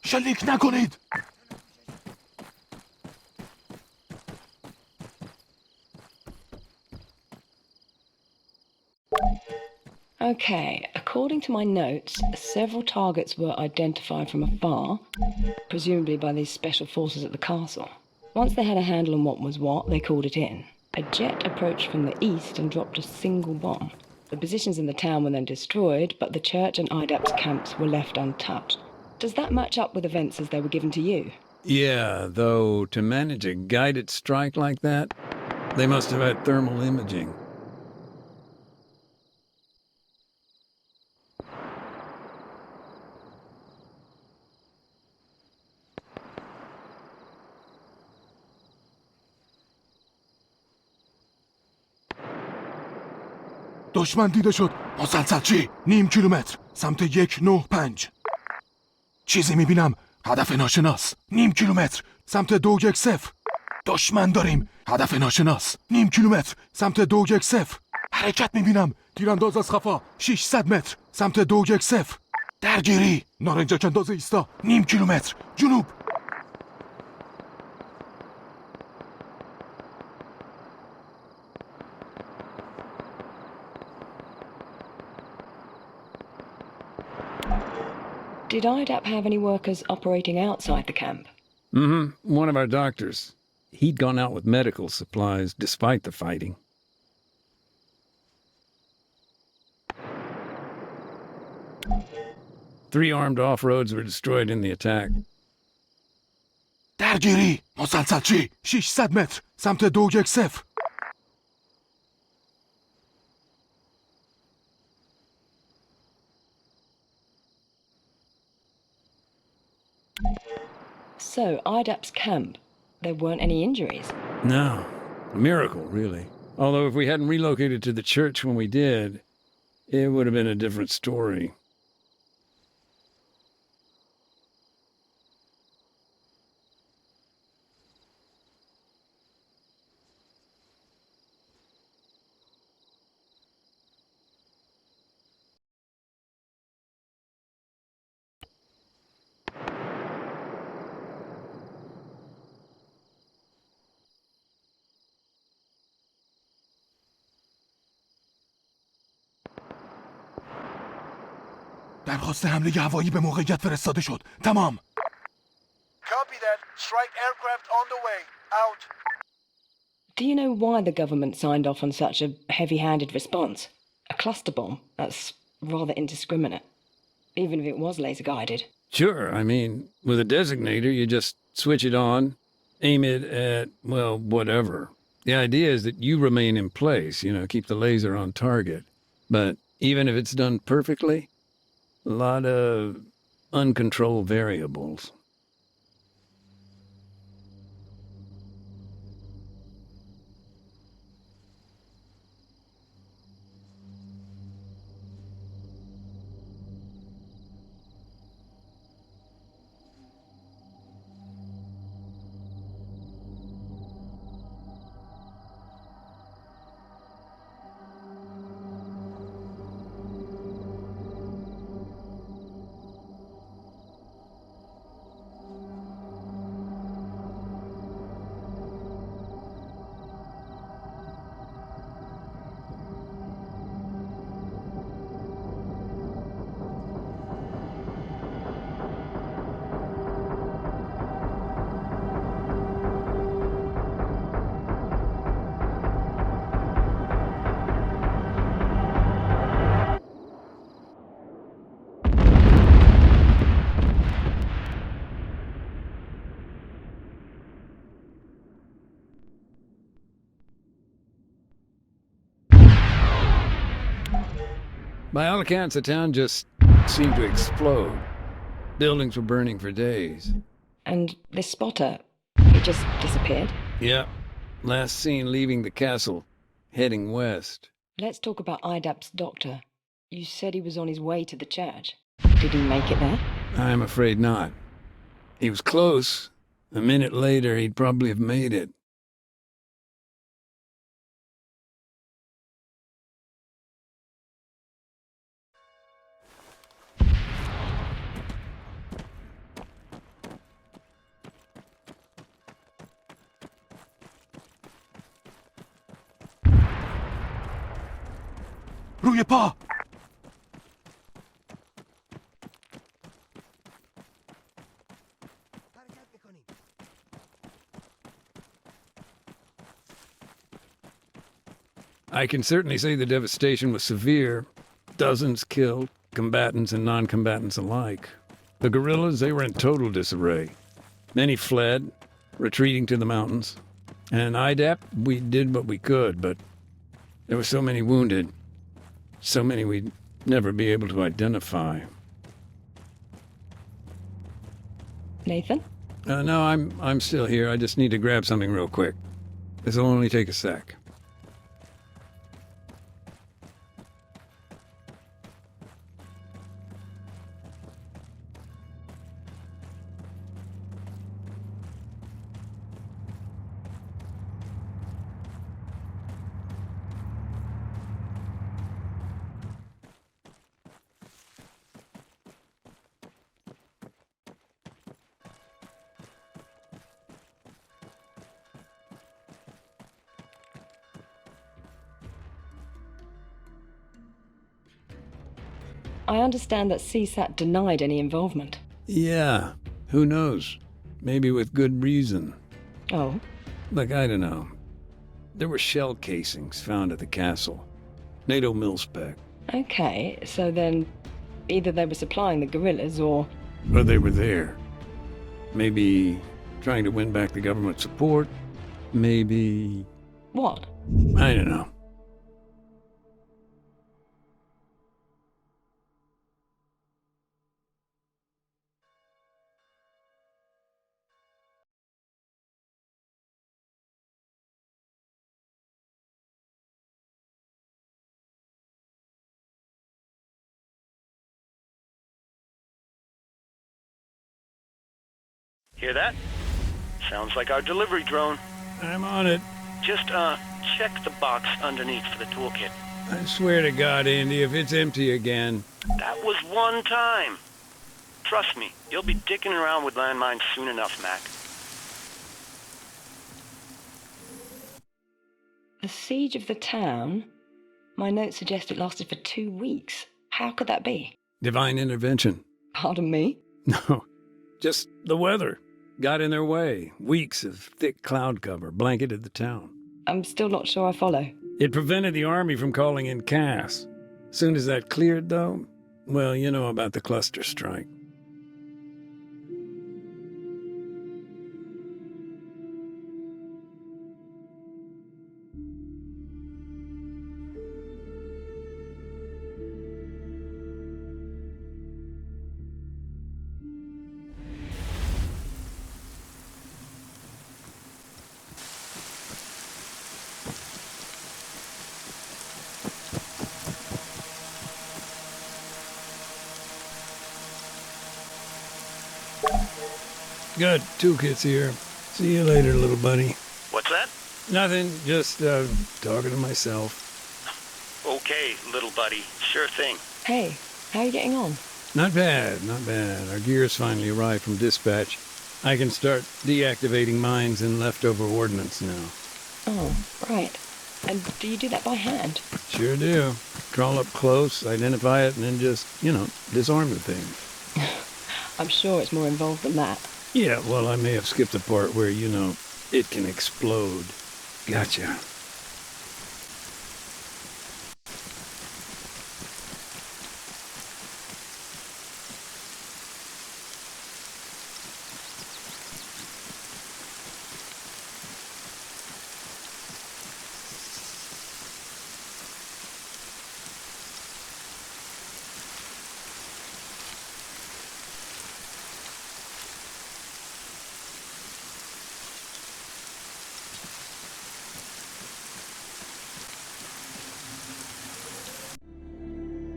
شلیک نکنید Okay, according to my notes, several targets were identified from afar, presumably by these special forces at the castle. Once they had a handle on what was what, they called it in. A jet approached from the east and dropped a single bomb. The positions in the town were then destroyed, but the church and IDAP's camps were left untouched. Does that match up with events as they were given to you? Yeah, though to manage a guided strike like that, they must have had thermal imaging. دشمن دیده شد مسلسلچی نیم کیلومتر سمت 195 چیزی میبینم هدف ناشناس نیم کیلومتر سمت 210 دشمن داریم هدف ناشناس نیم کیلومتر سمت 210 حرکت میبینم تیرانداز از خفا 600 متر سمت 210 درگیری نارنجک انداز ایستا نیم کیلومتر جنوب Did IDAP have any workers operating outside the camp? One of our doctors. He'd gone out with medical supplies despite the fighting. Three armed off-roads were destroyed in the attack. درگیری مسلسلچی 600 متر سمت 210 So, IDAP's camp, there weren't any injuries? No. A miracle, really. Although if we hadn't relocated to the church when we did, it would have been a different story. درخواست حمله هوایی به موقعیت فرستاده شد تمام Copy that. Strike aircraft on the way. Out. Do you know why the government signed off on such a heavy-handed response? A cluster bomb? That's rather indiscriminate. Even if it was laser-guided. Sure, I mean, with a designator, you just switch it on, aim it at, well, whatever. The idea is that you remain in place, keep the laser on target. But even if it's done perfectly, a lot of uncontrolled variables. By all accounts, the town just seemed to explode. Buildings were burning for days. And this spotter, he just disappeared? Yeah. Last seen leaving the castle, heading west. Let's talk about IDAP's doctor. You said he was on his way to the church. Did he make it there? I'm afraid not. He was close. A minute later, he'd probably have made it. روی پا! حرکت بکنیم. I can certainly say the devastation was severe. Dozens killed, combatants and non-combatants alike. The guerrillas, they were in total disarray. Many fled, retreating to the mountains. And IDAP, we did what we could, but there were so many wounded. So many we'd never be able to identify. Nathan? No, I'm still here. I just need to grab something real quick. This'll only take a sec. I understand that CSAT denied any involvement. Yeah, who knows? Maybe with good reason. Oh? Look, I don't know. There were shell casings found at the castle. NATO mil-spec. Okay, so then either they were supplying the guerrillas or... Or they were there. Maybe trying to win back the government support. Maybe... What? I don't know. Hear that? Sounds like our delivery drone. I'm on it. Just, check the box underneath for the toolkit. I swear to God, Andy, if it's empty again... That was one time. Trust me, you'll be dicking around with landmines soon enough, Mac. The siege of the town? My notes suggest it lasted for 2 weeks. How could that be? Divine intervention. Pardon me? No, just the weather. Got in their way. Weeks of thick cloud cover blanketed the town. I'm still not sure I follow. It prevented the army from calling in Cass. Soon as that cleared, though, well, you know about the cluster strike. Good. Toolkit's here. See you later, little buddy. What's that? Nothing. Just, talking to myself. Okay, little buddy. Sure thing. Hey, how are you getting on? Not bad, not bad. Our gear's finally arrived from dispatch. I can start deactivating mines and leftover ordnance now. Oh, right. And do you do that by hand? Sure do. Crawl up close, identify it, and then just, disarm the thing. I'm sure it's more involved than that. Yeah, well, I may have skipped the part where, it can explode. Gotcha.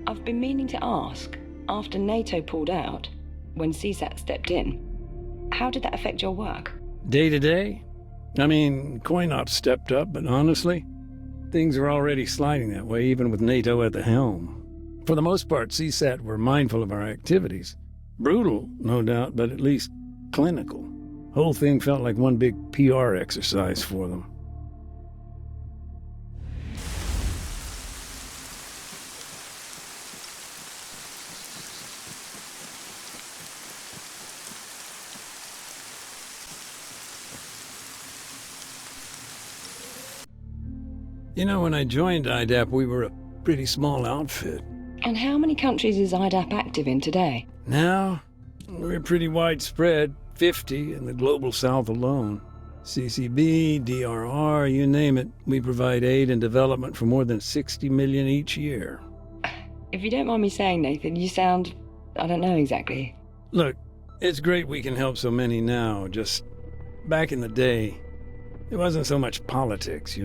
I've been meaning to ask, after NATO pulled out, when CSAT stepped in, how did that affect your work? Day to day? I mean, CoinOps stepped up, but honestly, things are already sliding that way, even with NATO at the helm. For the most part, CSAT were mindful of our activities. Brutal, no doubt, but at least clinical. Whole thing felt like one big PR exercise for them. When I joined IDAP, we were a pretty small outfit. And how many countries is IDAP active in today? Now, we're pretty widespread, 50 in the global south alone. CCB, DRR, you name it, we provide aid and development for more than 60 million each year. If you don't mind me saying, Nathan, you sound... I don't know exactly. Look, it's great we can help so many now, just back in the day, it wasn't so much politics,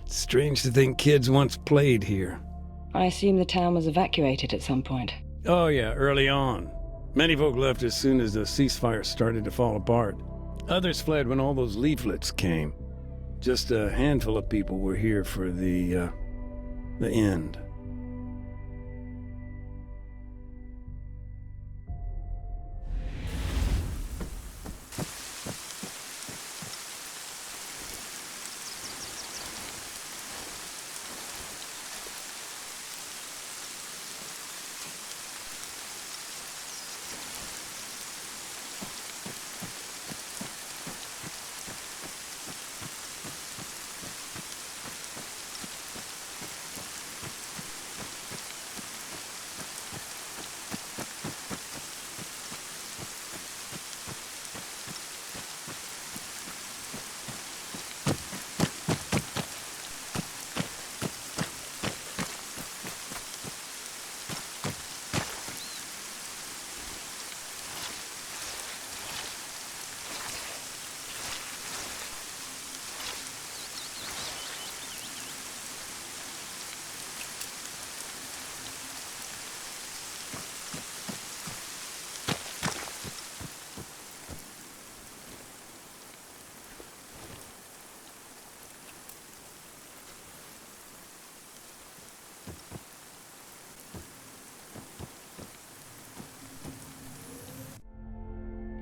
Strange to think kids once played here. I assume the town was evacuated at some point. Oh yeah, early on. Many folk left as soon as the ceasefire started to fall apart. Others fled when all those leaflets came. Just a handful of people were here for the end.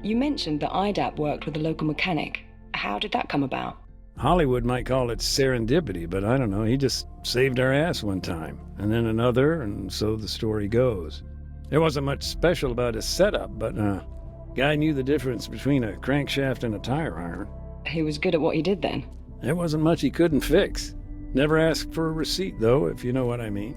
You mentioned that IDAP worked with a local mechanic. How did that come about? Hollywood might call it serendipity, but I don't know. He just saved our ass one time, and then another, and so the story goes. There wasn't much special about his setup, but guy knew the difference between a crankshaft and a tire iron. He was good at what he did then. There wasn't much he couldn't fix. Never asked for a receipt, though, if you know what I mean.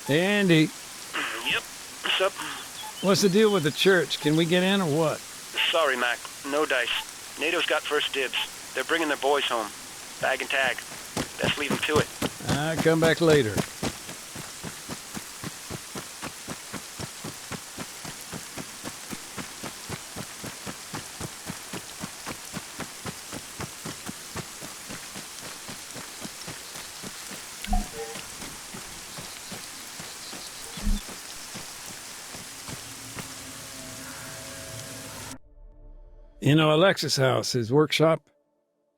Hey, Andy. Yep. What's up? What's the deal with the church? Can we get in or what? Sorry, Mac. No dice. NATO's got first dibs. They're bringing their boys home. Bag and tag. Best leave them to it. I'll come back later. You know, Alexis' house, his workshop,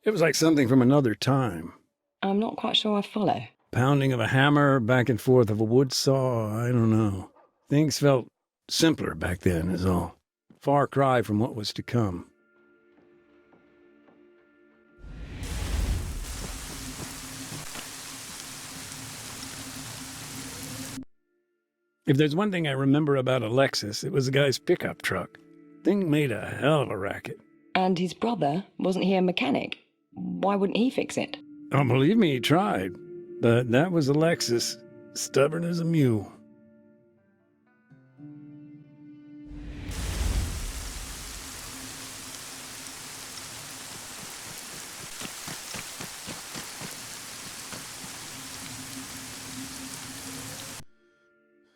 it was like something from another time. I'm not quite sure I follow. Pounding of a hammer, back and forth of a wood saw, I don't know. Things felt simpler back then, is all. Far cry from what was to come. If there's one thing I remember about Alexis, it was the guy's pickup truck. Thing made a hell of a racket. And his brother, wasn't he a mechanic? Why wouldn't he fix it? Oh, believe me, he tried. But that was Alexis, stubborn as a mule.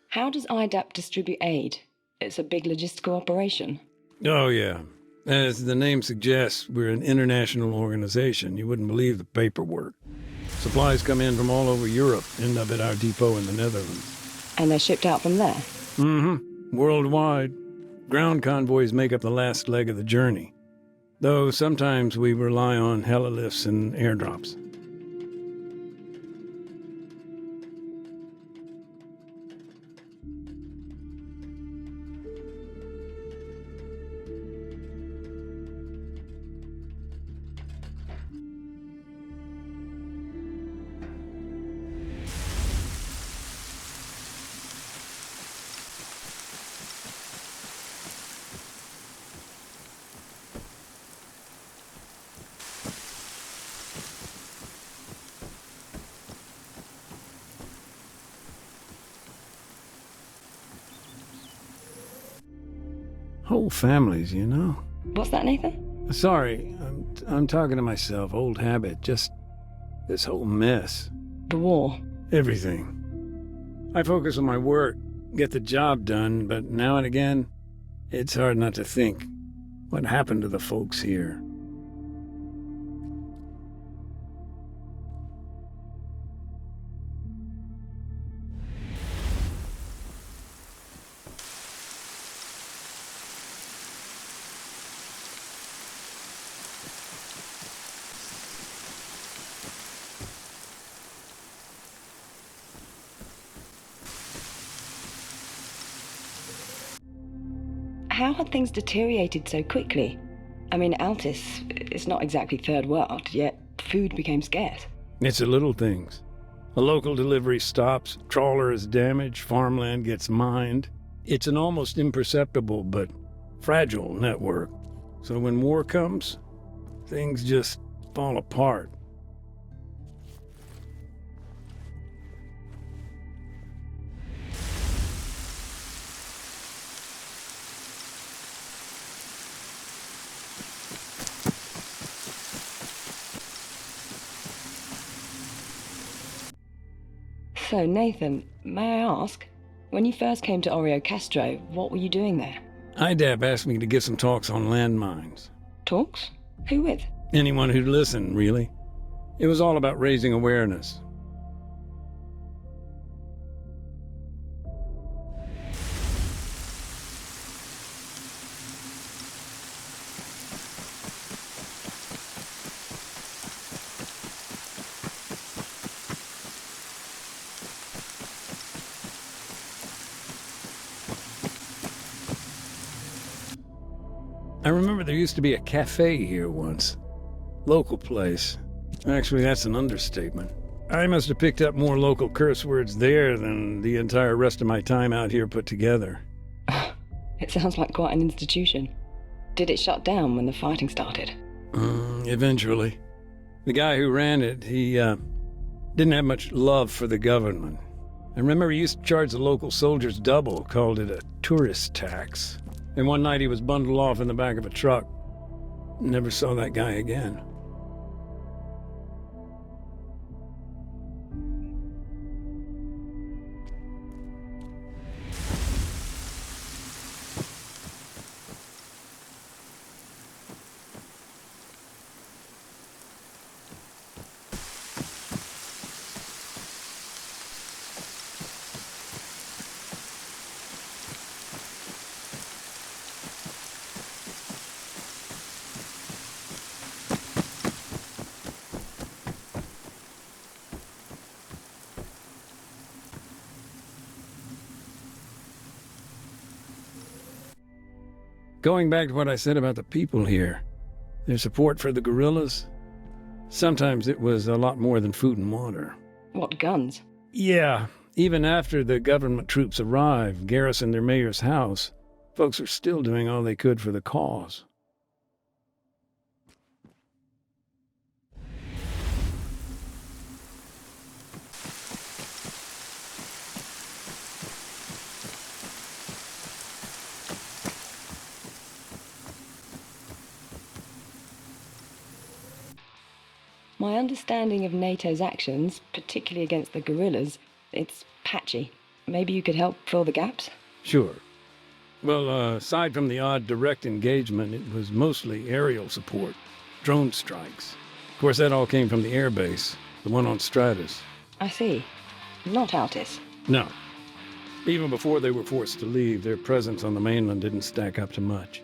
How does IDAP distribute aid? It's a big logistical operation. Oh, yeah. As the name suggests, we're an international organization. You wouldn't believe the paperwork. Supplies come in from all over Europe, end up at our depot in the Netherlands. And they're shipped out from there? Mm-hmm. Worldwide. Ground convoys make up the last leg of the journey. Though sometimes we rely on helilifts and airdrops. Whole families, you know. What's that, Nathan? Sorry, I'm talking to myself. Old habit. Just this whole mess. The war. Everything. I focus on my work, get the job done, but now and again, it's hard not to think. What happened to the folks here? How had things deteriorated so quickly? I mean, Altis is not exactly third world, yet food became scarce. It's the little things. A local delivery stops, trawler is damaged, farmland gets mined. It's an almost imperceptible but fragile network. So when war comes, things just fall apart. So, Nathan, may I ask, when you first came to Oreo Castro, what were you doing there? IDAP asked me to give some talks on landmines. Talks? Who with? Anyone who'd listen, really. It was all about raising awareness. I remember there used to be a cafe here once. Local place. Actually, that's an understatement. I must have picked up more local curse words there than the entire rest of my time out here put together. It sounds like quite an institution. Did it shut down when the fighting started? Eventually. The guy who ran it, he didn't have much love for the government. I remember he used to charge the local soldiers double, called it a tourist tax. And one night he was bundled off in the back of a truck. Never saw that guy again. Going back to what I said about the people here, their support for the guerrillas, sometimes it was a lot more than food and water. What, guns? Yeah, even after the government troops arrived, garrisoned their mayor's house, folks were still doing all they could for the cause. My understanding of NATO's actions, particularly against the guerrillas, it's patchy. Maybe you could help fill the gaps? Sure. Well, aside from the odd direct engagement, it was mostly aerial support, drone strikes. Of course, that all came from the airbase, the one on Stratus. I see. Not Altis. No. Even before they were forced to leave, their presence on the mainland didn't stack up to much.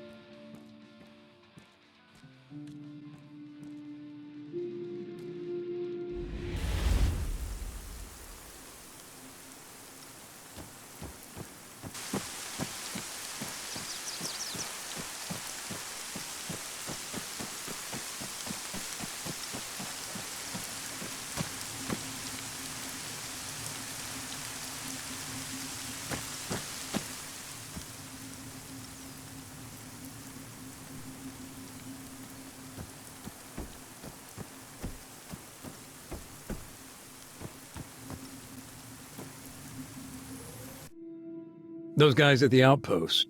Those guys at the outpost,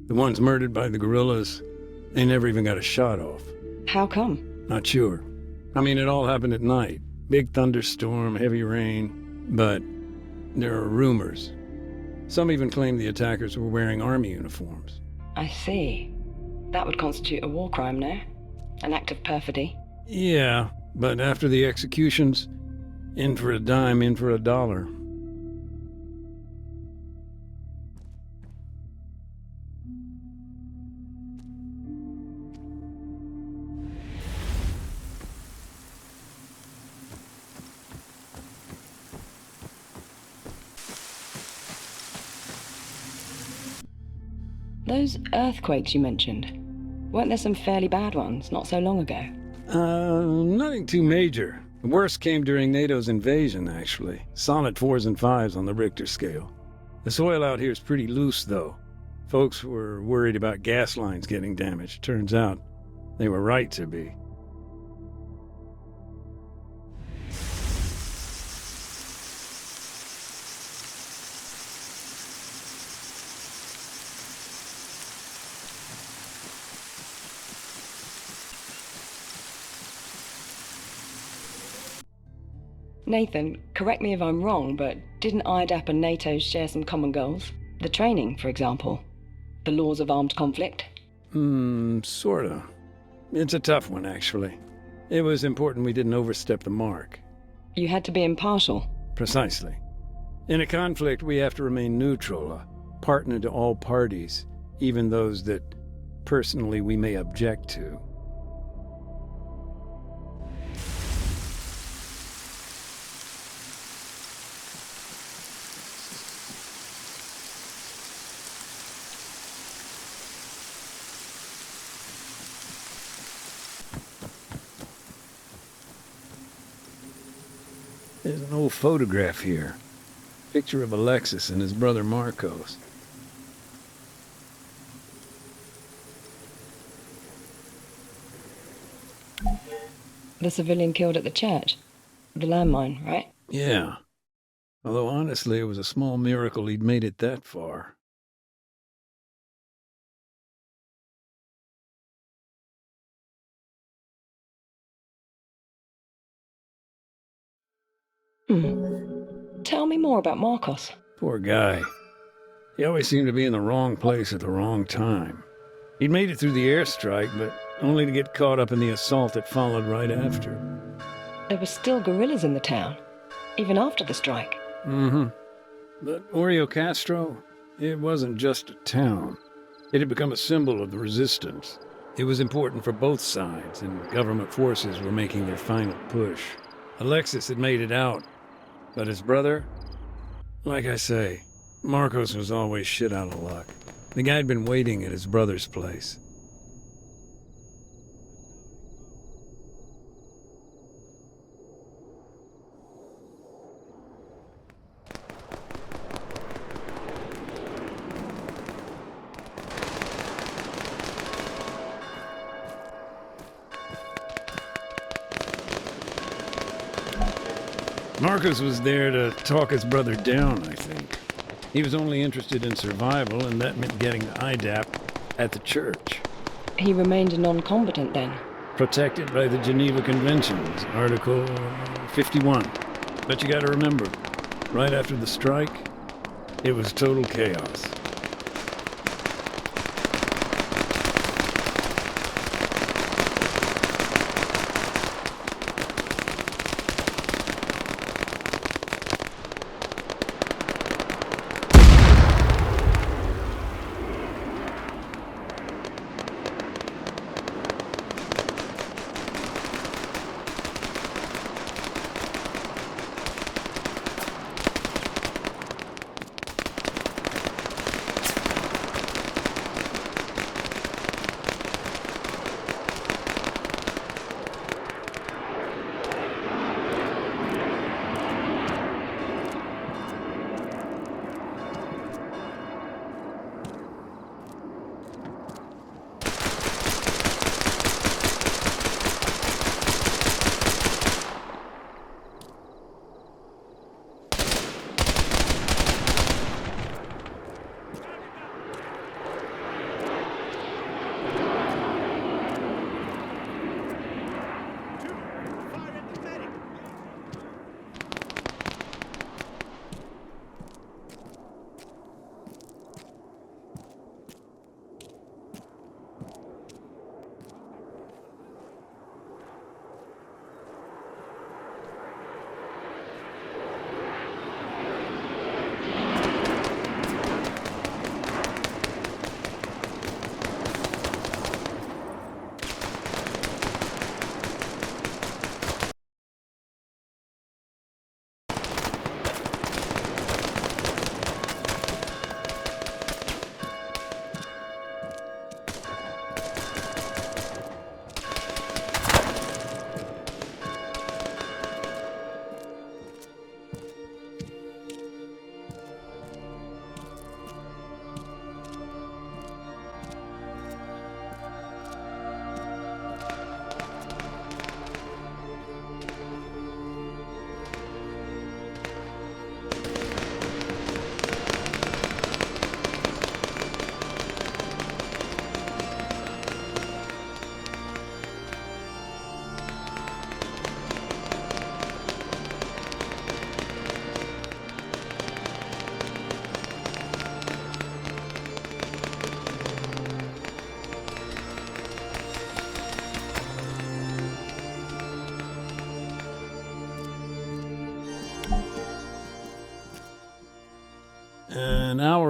the ones murdered by the guerrillas, they never even got a shot off. How come? Not sure. I mean, it all happened at night. Big thunderstorm, heavy rain. But there are rumors. Some even claim the attackers were wearing army uniforms. I see. That would constitute a war crime, no? An act of perfidy? Yeah, but after the executions, in for a dime, in for a dollar. Those earthquakes you mentioned, weren't there some fairly bad ones not so long ago? Nothing too major. The worst came during NATO's invasion, actually. Solid 4s and 5s on the Richter scale. The soil out here is pretty loose, though. Folks were worried about gas lines getting damaged. Turns out, they were right to be. Nathan, correct me if I'm wrong, but didn't IDAP and NATO share some common goals? The training, for example. The laws of armed conflict? Sorta. It's a tough one, actually. It was important we didn't overstep the mark. You had to be impartial. Precisely. In a conflict, we have to remain neutral, a partner to all parties, even those that, personally, we may object to. There's an old photograph here. Picture of Alexis and his brother Marcos. The civilian killed at the church. The landmine, right? Yeah. Although honestly, it was a small miracle he'd made it that far. Tell me more about Marcos. Poor guy. He always seemed to be in the wrong place at the wrong time. He'd made it through the airstrike, but only to get caught up in the assault that followed right after. There were still guerrillas in the town, even after the strike. But Oreo Castro, it wasn't just a town. It had become a symbol of the resistance. It was important for both sides, and government forces were making their final push. Alexis had made it out, but his brother? Like I say, Marcos was always shit out of luck. The guy had been waiting at his brother's place. Marcos was there to talk his brother down, I think. He was only interested in survival, and that meant getting the IDAP at the church. He remained non-combatant then? Protected by the Geneva Conventions, Article 51. But you gotta remember, right after the strike, it was total chaos.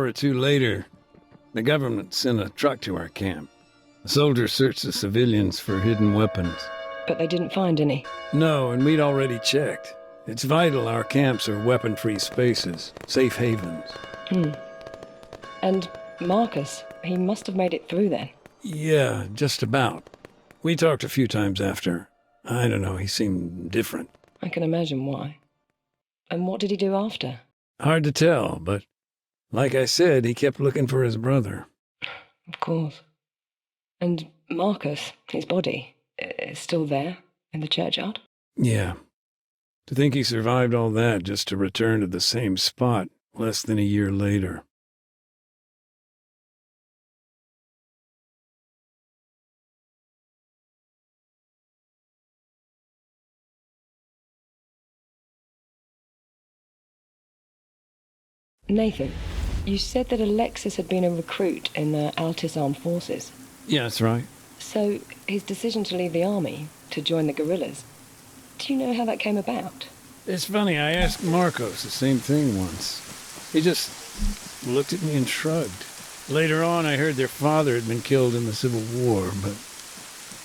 or two later, the government sent a truck to our camp. The soldiers searched the civilians for hidden weapons. But they didn't find any. No, and we'd already checked. It's vital our camps are weapon-free spaces, safe havens. And Marcus, he must have made it through then. Yeah, just about. We talked a few times after. I don't know, he seemed different. I can imagine why. And what did he do after? Hard to tell, but like I said, he kept looking for his brother. Of course. And Marcus, his body, is still there in the churchyard? Yeah. To think he survived all that just to return to the same spot less than a year later. Nathan, you said that Alexis had been a recruit in the Altis Armed Forces. Yeah, that's right. So, his decision to leave the army, to join the guerrillas, do you know how that came about? It's funny, I asked Marcos the same thing once. He just looked at me and shrugged. Later on, I heard their father had been killed in the Civil War, but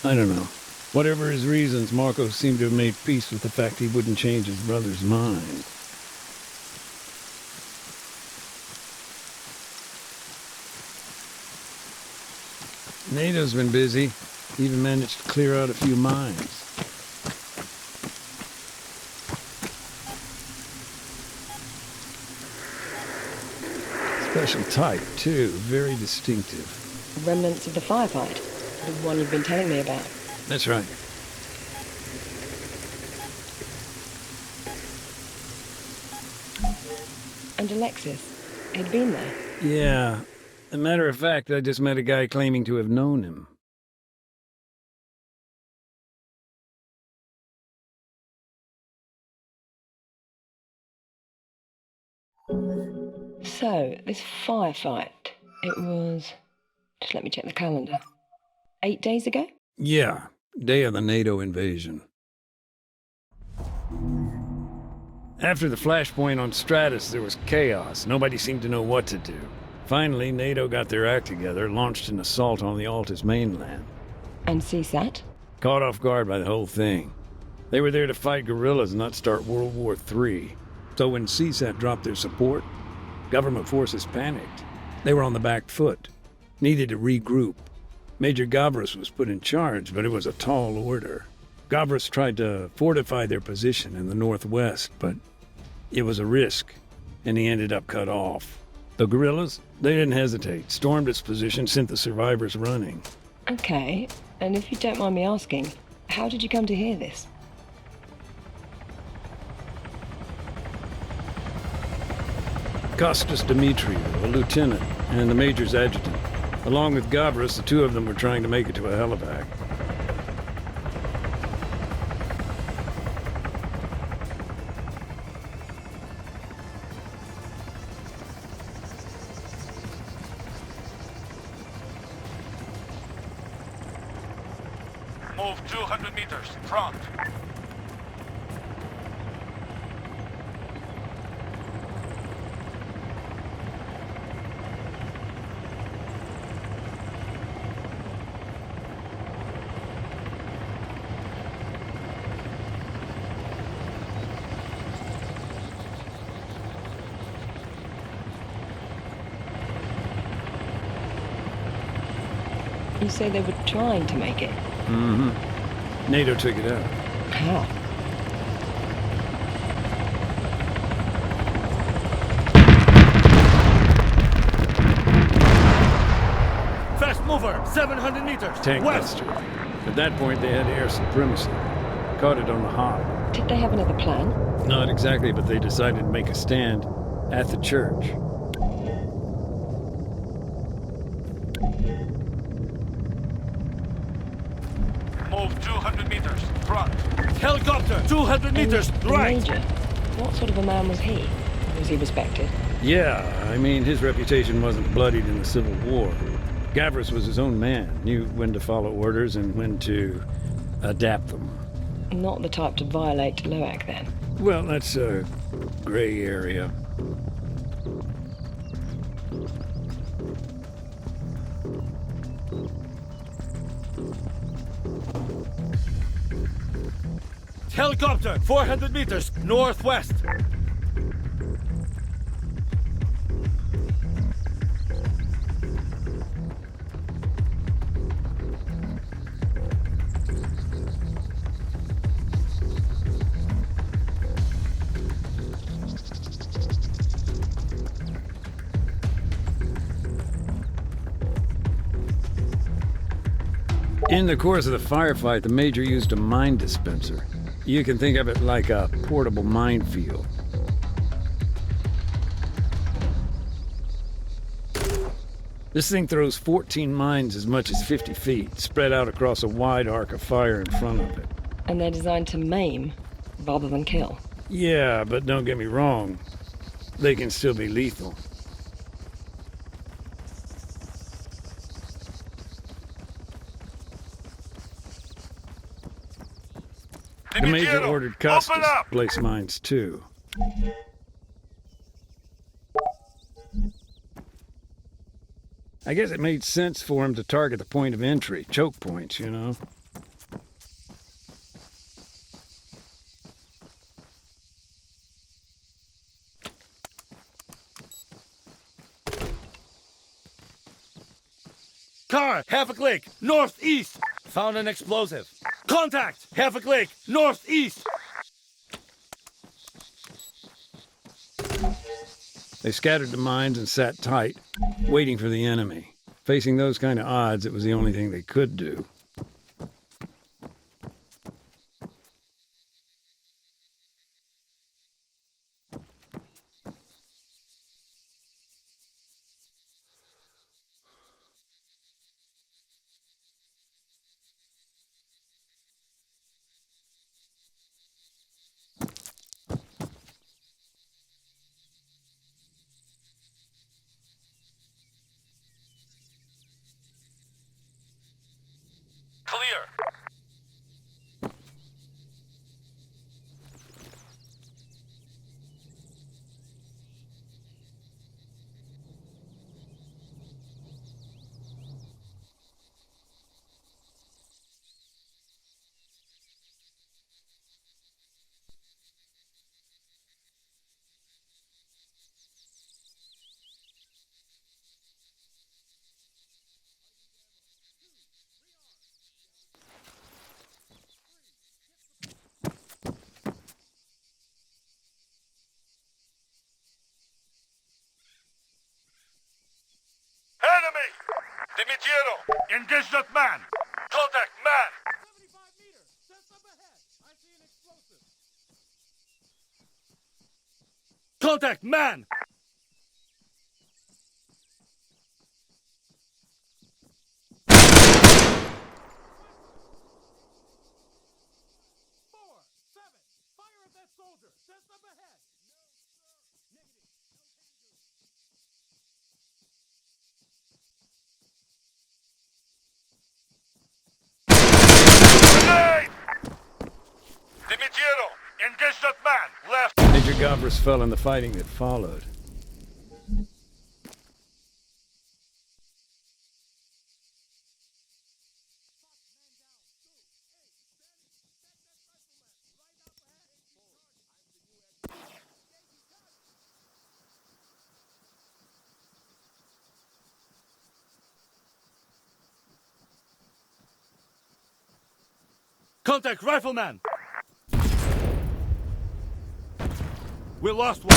I don't know. Whatever his reasons, Marcos seemed to have made peace with the fact he wouldn't change his brother's mind. NATO's been busy. Even managed to clear out a few mines. Special type, too. Very distinctive. Remnants of the firefight, the one you've been telling me about. That's right. And Alexis, he'd been there. Yeah. As a matter of fact, I just met a guy claiming to have known him. So, this firefight, it was... Just let me check the calendar. 8 days ago? Yeah. Day of the NATO invasion. After the flashpoint on Stratus, there was chaos. Nobody seemed to know what to do. Finally, NATO got their act together, launched an assault on the Altis mainland. And CSAT? Caught off guard by the whole thing. They were there to fight guerrillas, not start World War III. So when CSAT dropped their support, government forces panicked. They were on the back foot, needed to regroup. Major Gavras was put in charge, but it was a tall order. Gavras tried to fortify their position in the northwest, but it was a risk, and he ended up cut off. The guerrillas, they didn't hesitate, stormed its position, sent the survivors running. Okay, and if you don't mind me asking, how did you come to hear this? Kostas Dimitriou, a lieutenant, and the major's adjutant. Along with Gavras, the two of them were trying to make it to a helivac. Move 200 meters, front. You say they were trying to make it. Mm-hmm. NATO took it out. How? Fast mover, 700 meters. Tank west. buster. At that point, they had air supremacy. Caught it on the hop. Did they have another plan? Not exactly, but they decided to make a stand at the church. Move 200 meters, front. Helicopter, 200 meters, And the right. Major, what sort of a man was he? Was he respected? Yeah, I mean, his reputation wasn't bloodied in the Civil War. Gavras was his own man, knew when to follow orders and when to adapt them. Not the type to violate LOAC, then. Well, that's a gray area. Helicopter, 400 meters, northwest. In the course of the firefight, the Major used a mine dispenser. You can think of it like a portable minefield. This thing throws 14 mines as much as 50 feet, spread out across a wide arc of fire in front of it. And they're designed to maim rather than kill. Yeah, but don't get me wrong. They can still be lethal. The Major ordered Custis to place mines too. I guess it made sense for him to target the point of entry, choke points, you know. Car, half a click, northeast. Found an explosive. Contact, half a click, northeast. They scattered the mines and sat tight, waiting for the enemy. Facing those kind of odds, it was the only thing they could do. Clear. Enemy! Dimitiero! Engage that man! Contact man! 75 meters! Just up ahead! I see an explosive! Contact man! Fire at that soldier! Just up ahead! Dimitiero! Engage that man! Left! Major Gavras fell in the fighting that followed. Contact rifleman! We lost one.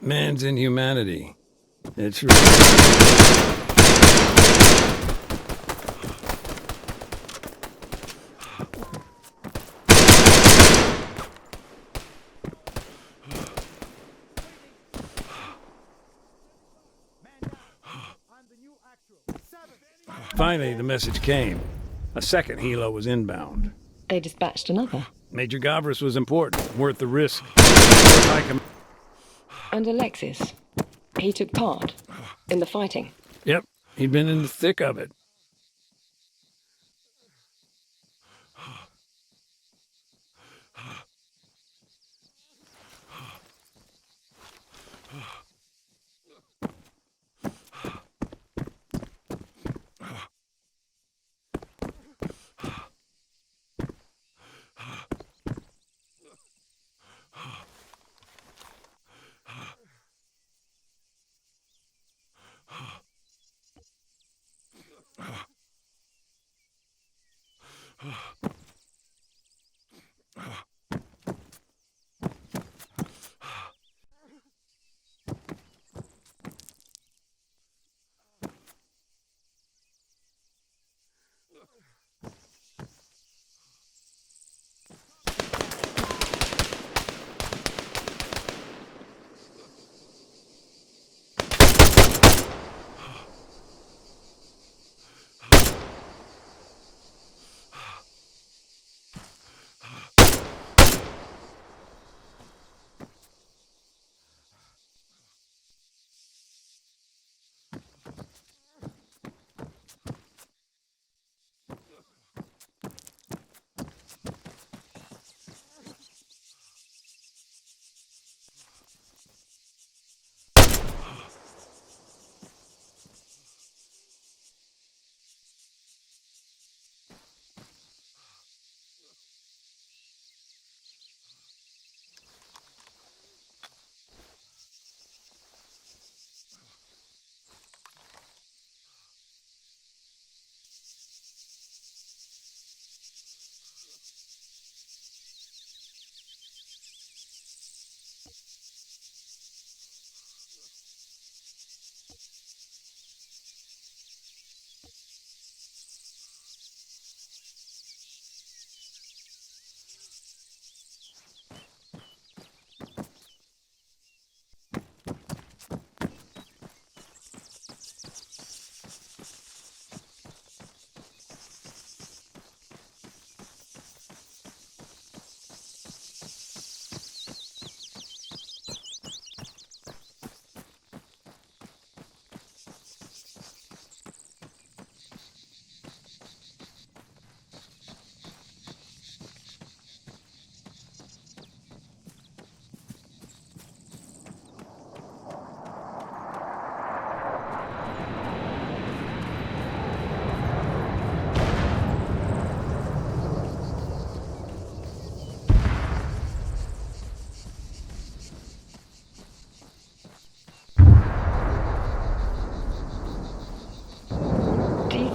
Man's inhumanity. It's really... Finally, the message came. A second helo was inbound. They dispatched another. Major Gavris was important, worth the risk. And Alexis, he took part in the fighting. Yep, he'd been in the thick of it.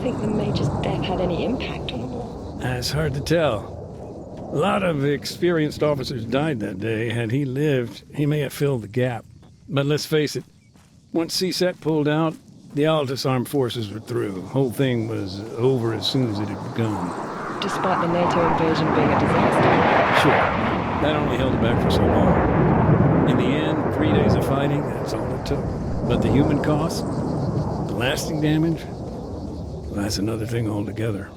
Think the Major's death had any impact on the war? It's hard to tell. A lot of experienced officers died that day. Had he lived, he may have filled the gap. But let's face it, once CSET pulled out, the Altus armed forces were through. The whole thing was over as soon as it had begun. Despite the NATO invasion being a disaster? Sure. That only held it back for so long. In the end, 3 days of fighting, that's all it took. But the human cost, the lasting damage, well, that's another thing altogether.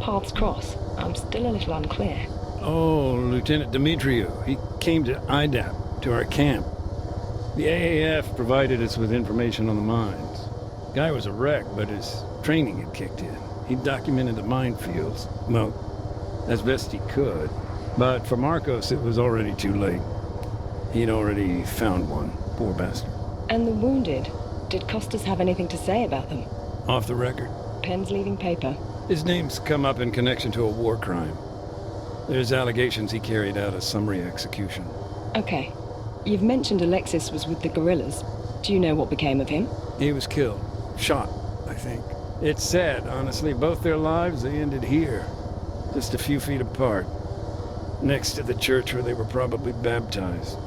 paths cross? I'm still a little unclear. Oh, Lieutenant Dimitriou. He came to IDAP, to our camp. The AAF provided us with information on the mines. Guy was a wreck, but his training had kicked in. He documented the minefields, well, as best he could. But for Marcos, it was already too late. He'd already found one, poor bastard. And the wounded? Did Costas have anything to say about them? Off the record. Pens leaving paper. His name's come up in connection to a war crime. There's allegations he carried out a summary execution. Okay. You've mentioned Alexis was with the guerrillas. Do you know what became of him? He was killed. Shot, I think. It's sad, honestly. Both their lives, they ended here. Just a few feet apart. Next to the church where they were probably baptized.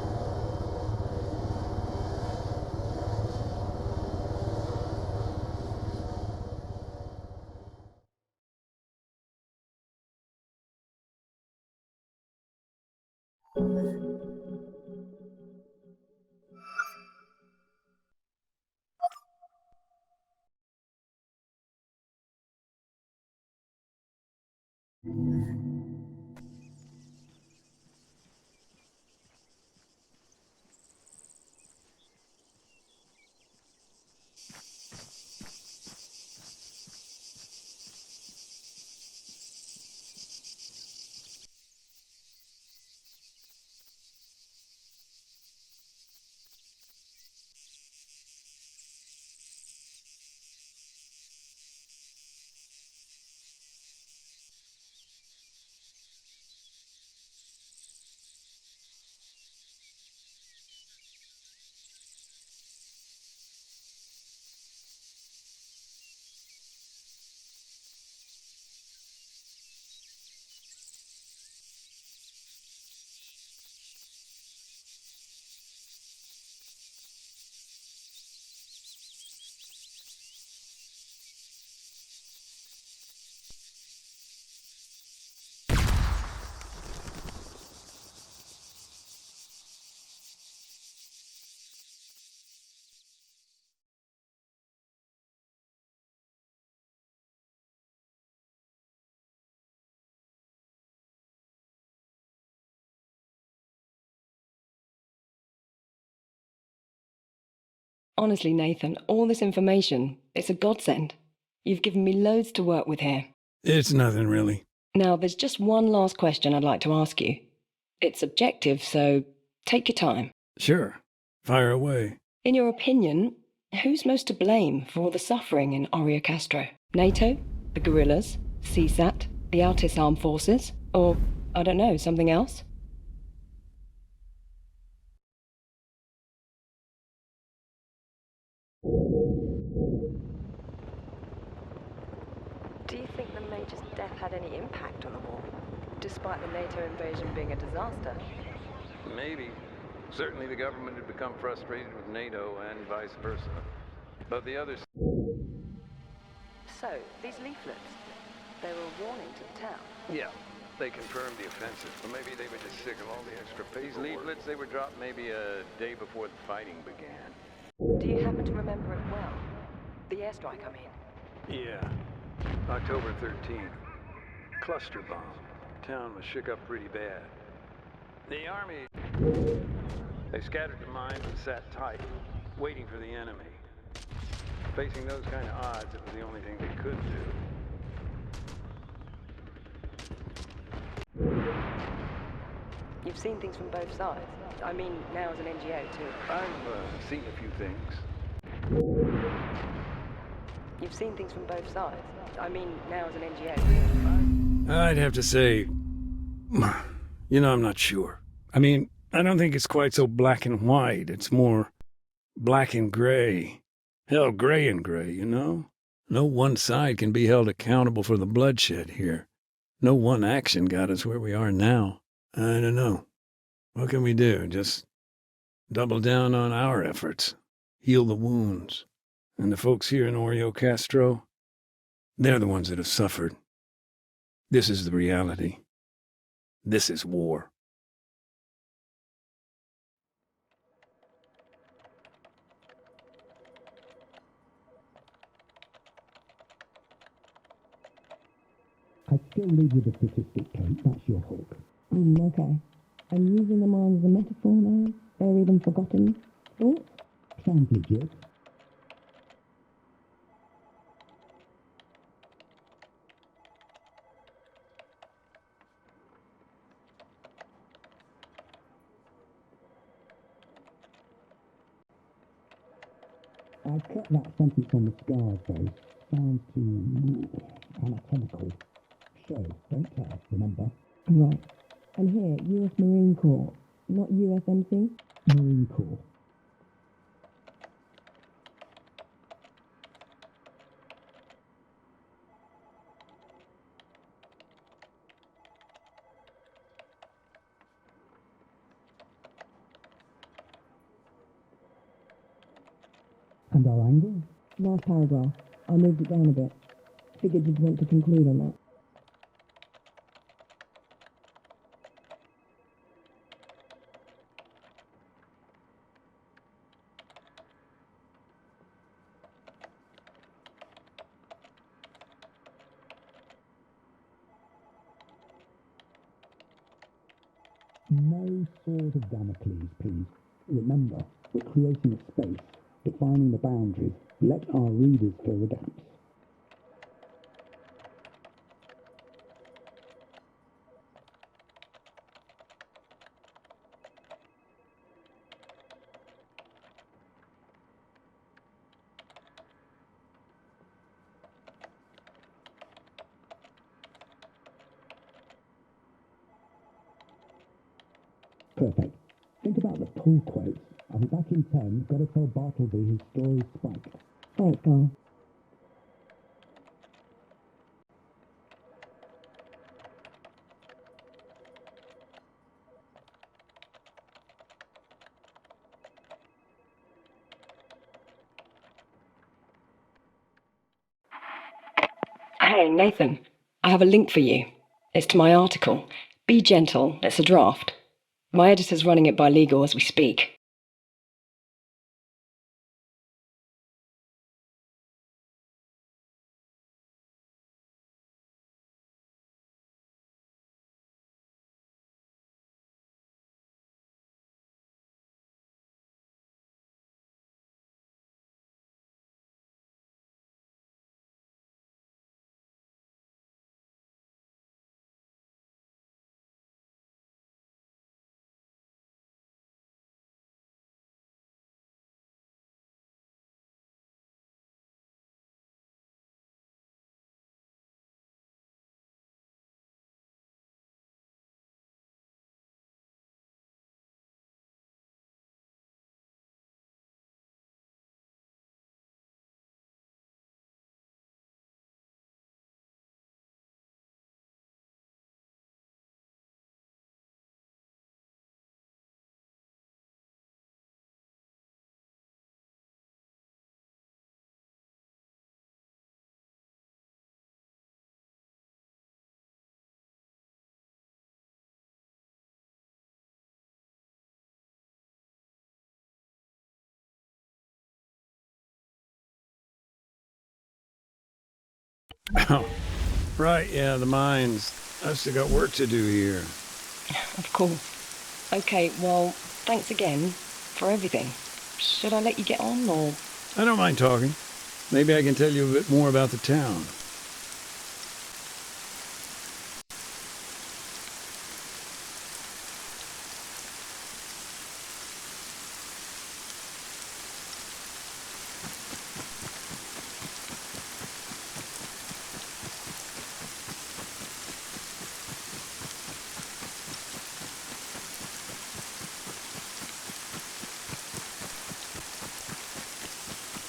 Honestly, Nathan, all this information, it's a godsend. You've given me loads to work with here. It's nothing, really. Now, there's just one last question I'd like to ask you. It's subjective, so take your time. Sure. Fire away. In your opinion, who's most to blame for all the suffering in Oria Castro? NATO? The guerrillas? CSAT? The Altis Armed Forces? Or, I don't know, something else? Do you think the Major's death had any impact on the war, despite the NATO invasion being a disaster? Maybe. Certainly the government had become frustrated with NATO and vice versa. But the others... So, these leaflets, they were a warning to the town. Yeah, they confirmed the offensive. Or maybe they were just sick of all the extra paperwork. These leaflets, they were dropped maybe a day before the fighting began. Do you happen to remember it well? The airstrike, I mean. Yeah. October 13th. Cluster bomb. Town was shook up pretty bad. The army... They scattered the mines and sat tight, waiting for the enemy. Facing those kind of odds, it was the only thing they could do. You've seen things from both sides. I mean, now as an NGO, too. I've seen a few things. You've seen things from both sides. I mean, now as an NGO, too. I'd have to say... You know, I'm not sure. I mean, I don't think it's quite so black and white. It's more black and gray. Hell, gray and gray, you know? No one side can be held accountable for the bloodshed here. No one action got us where we are now. I don't know. What can we do? Just double down on our efforts. Heal the wounds. And the folks here in Orio Castro, they're the ones that have suffered. This is the reality. This is war. Go lead with the statistic, Kate. That's your hook. Okay. And using the mind as a metaphor now? Buried and forgotten thoughts? Sounds legit. I cut that sentence on the scars, though. Sounds too anatomical. Show, don't tell, remember? Right. And here, US Marine Corps, not USMC? Marine Corps. And our angle? Last paragraph. I moved it down a bit. Figured you'd want to conclude on that. No sword of Damocles, please. Remember, we're creating a space, defining the boundaries. Let our readers fill the gaps. Perfect. Think about the pull quotes. I'll be back in 10. Gotta tell Bartleby his story's spiked. Thanks, Carl. Hey, Nathan. I have a link for you. It's to my article. Be gentle. It's a draft. My editor's running it by legal as we speak. Oh, right, yeah, the mines. I've still got work to do here. Of course. Okay, well, thanks again for everything. Should I let you get on, or...? I don't mind talking. Maybe I can tell you a bit more about the town.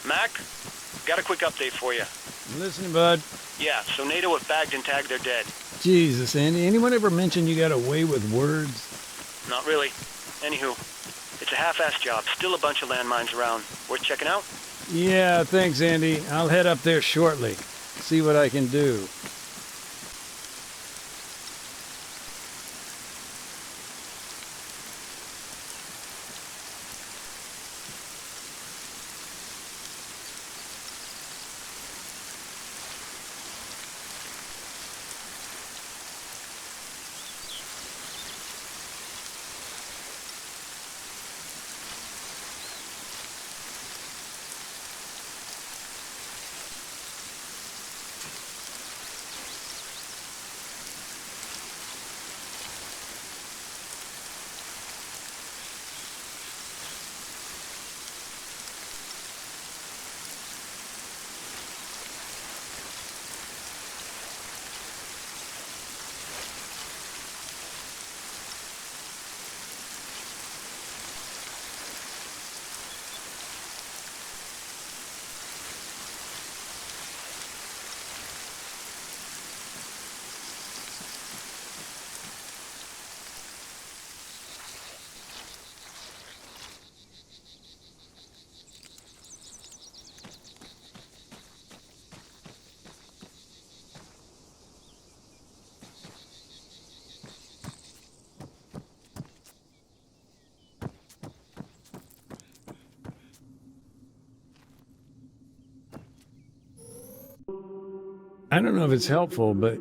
Mac, got a quick update for you. I'm listening, bud. Yeah, so NATO have bagged and tagged their dead. Jesus, Andy, anyone ever mention you got a way with words? Not really. Anywho, it's a half-assed job. Still a bunch of landmines around. Worth checking out? Yeah, thanks, Andy. I'll head up there shortly. See what I can do. I don't know if it's helpful, but,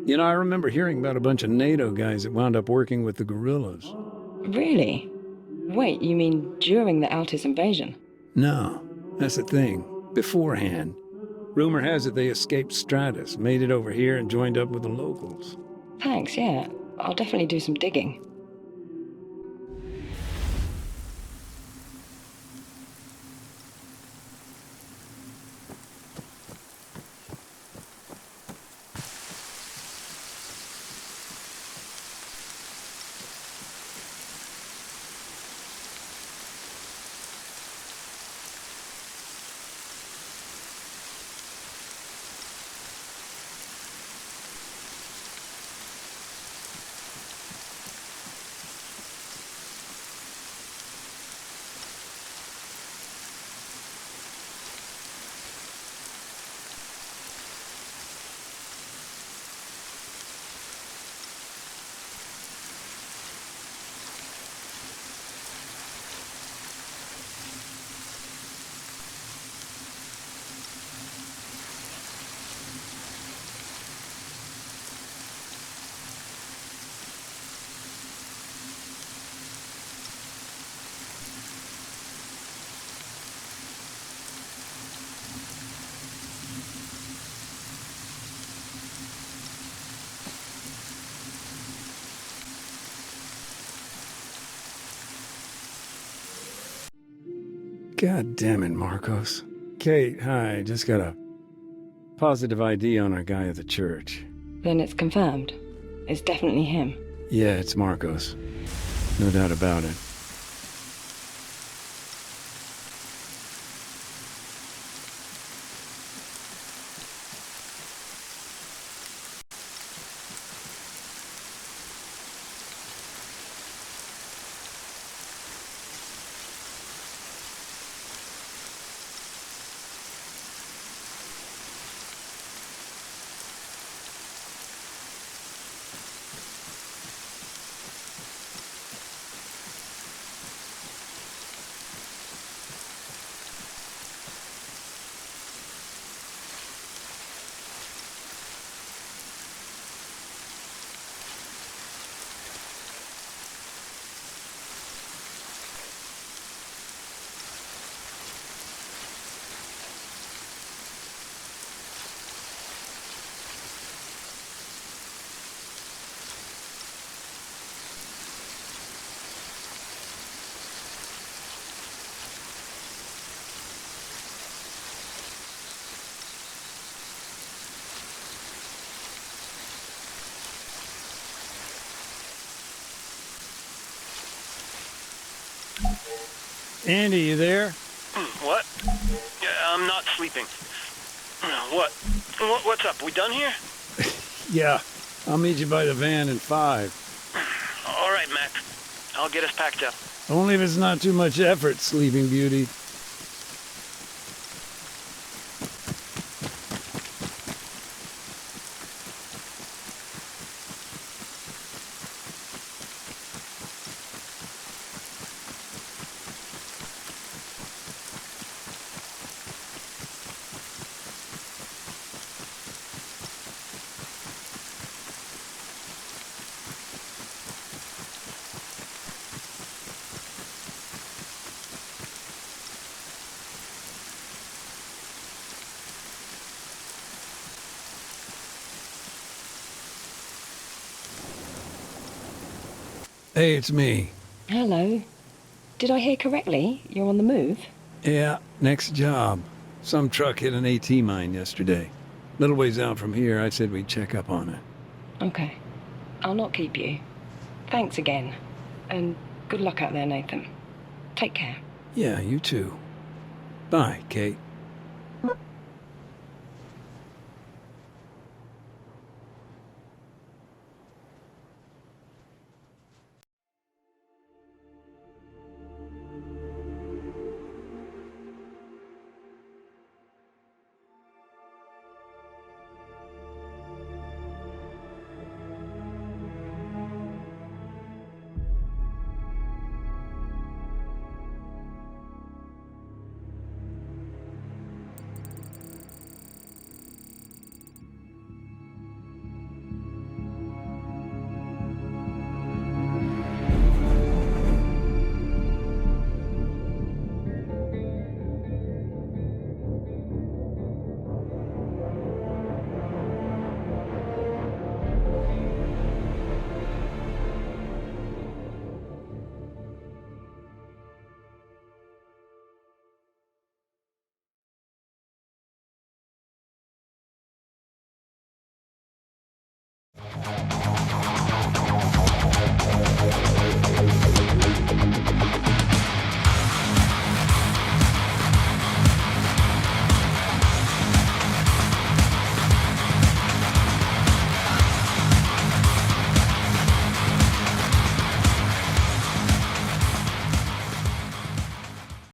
I remember hearing about a bunch of NATO guys that wound up working with the guerrillas. Really? Wait, you mean during the Altis invasion? No, that's the thing. Beforehand. Rumor has it they escaped Stratus, made it over here, and joined up with the locals. Thanks, yeah. I'll definitely do some digging. God damn it, Marcos. Kate, hi, just got a positive ID on our guy at the church. Then it's confirmed. It's definitely him. Yeah, it's Marcos. No doubt about it. Andy, you there? What? Yeah, I'm not sleeping. What's up? We done here? Yeah, I'll meet you by the van in 5. All right, Mac. I'll get us packed up. Only if it's not too much effort, Sleeping Beauty. Hey, it's me. Hello. Did I hear correctly? You're on the move? Yeah, next job. Some truck hit an AT mine yesterday. Little ways out from here, I said we'd check up on it. Okay. I'll not keep you. Thanks again. And good luck out there, Nathan. Take care. Yeah, you too. Bye, Kate.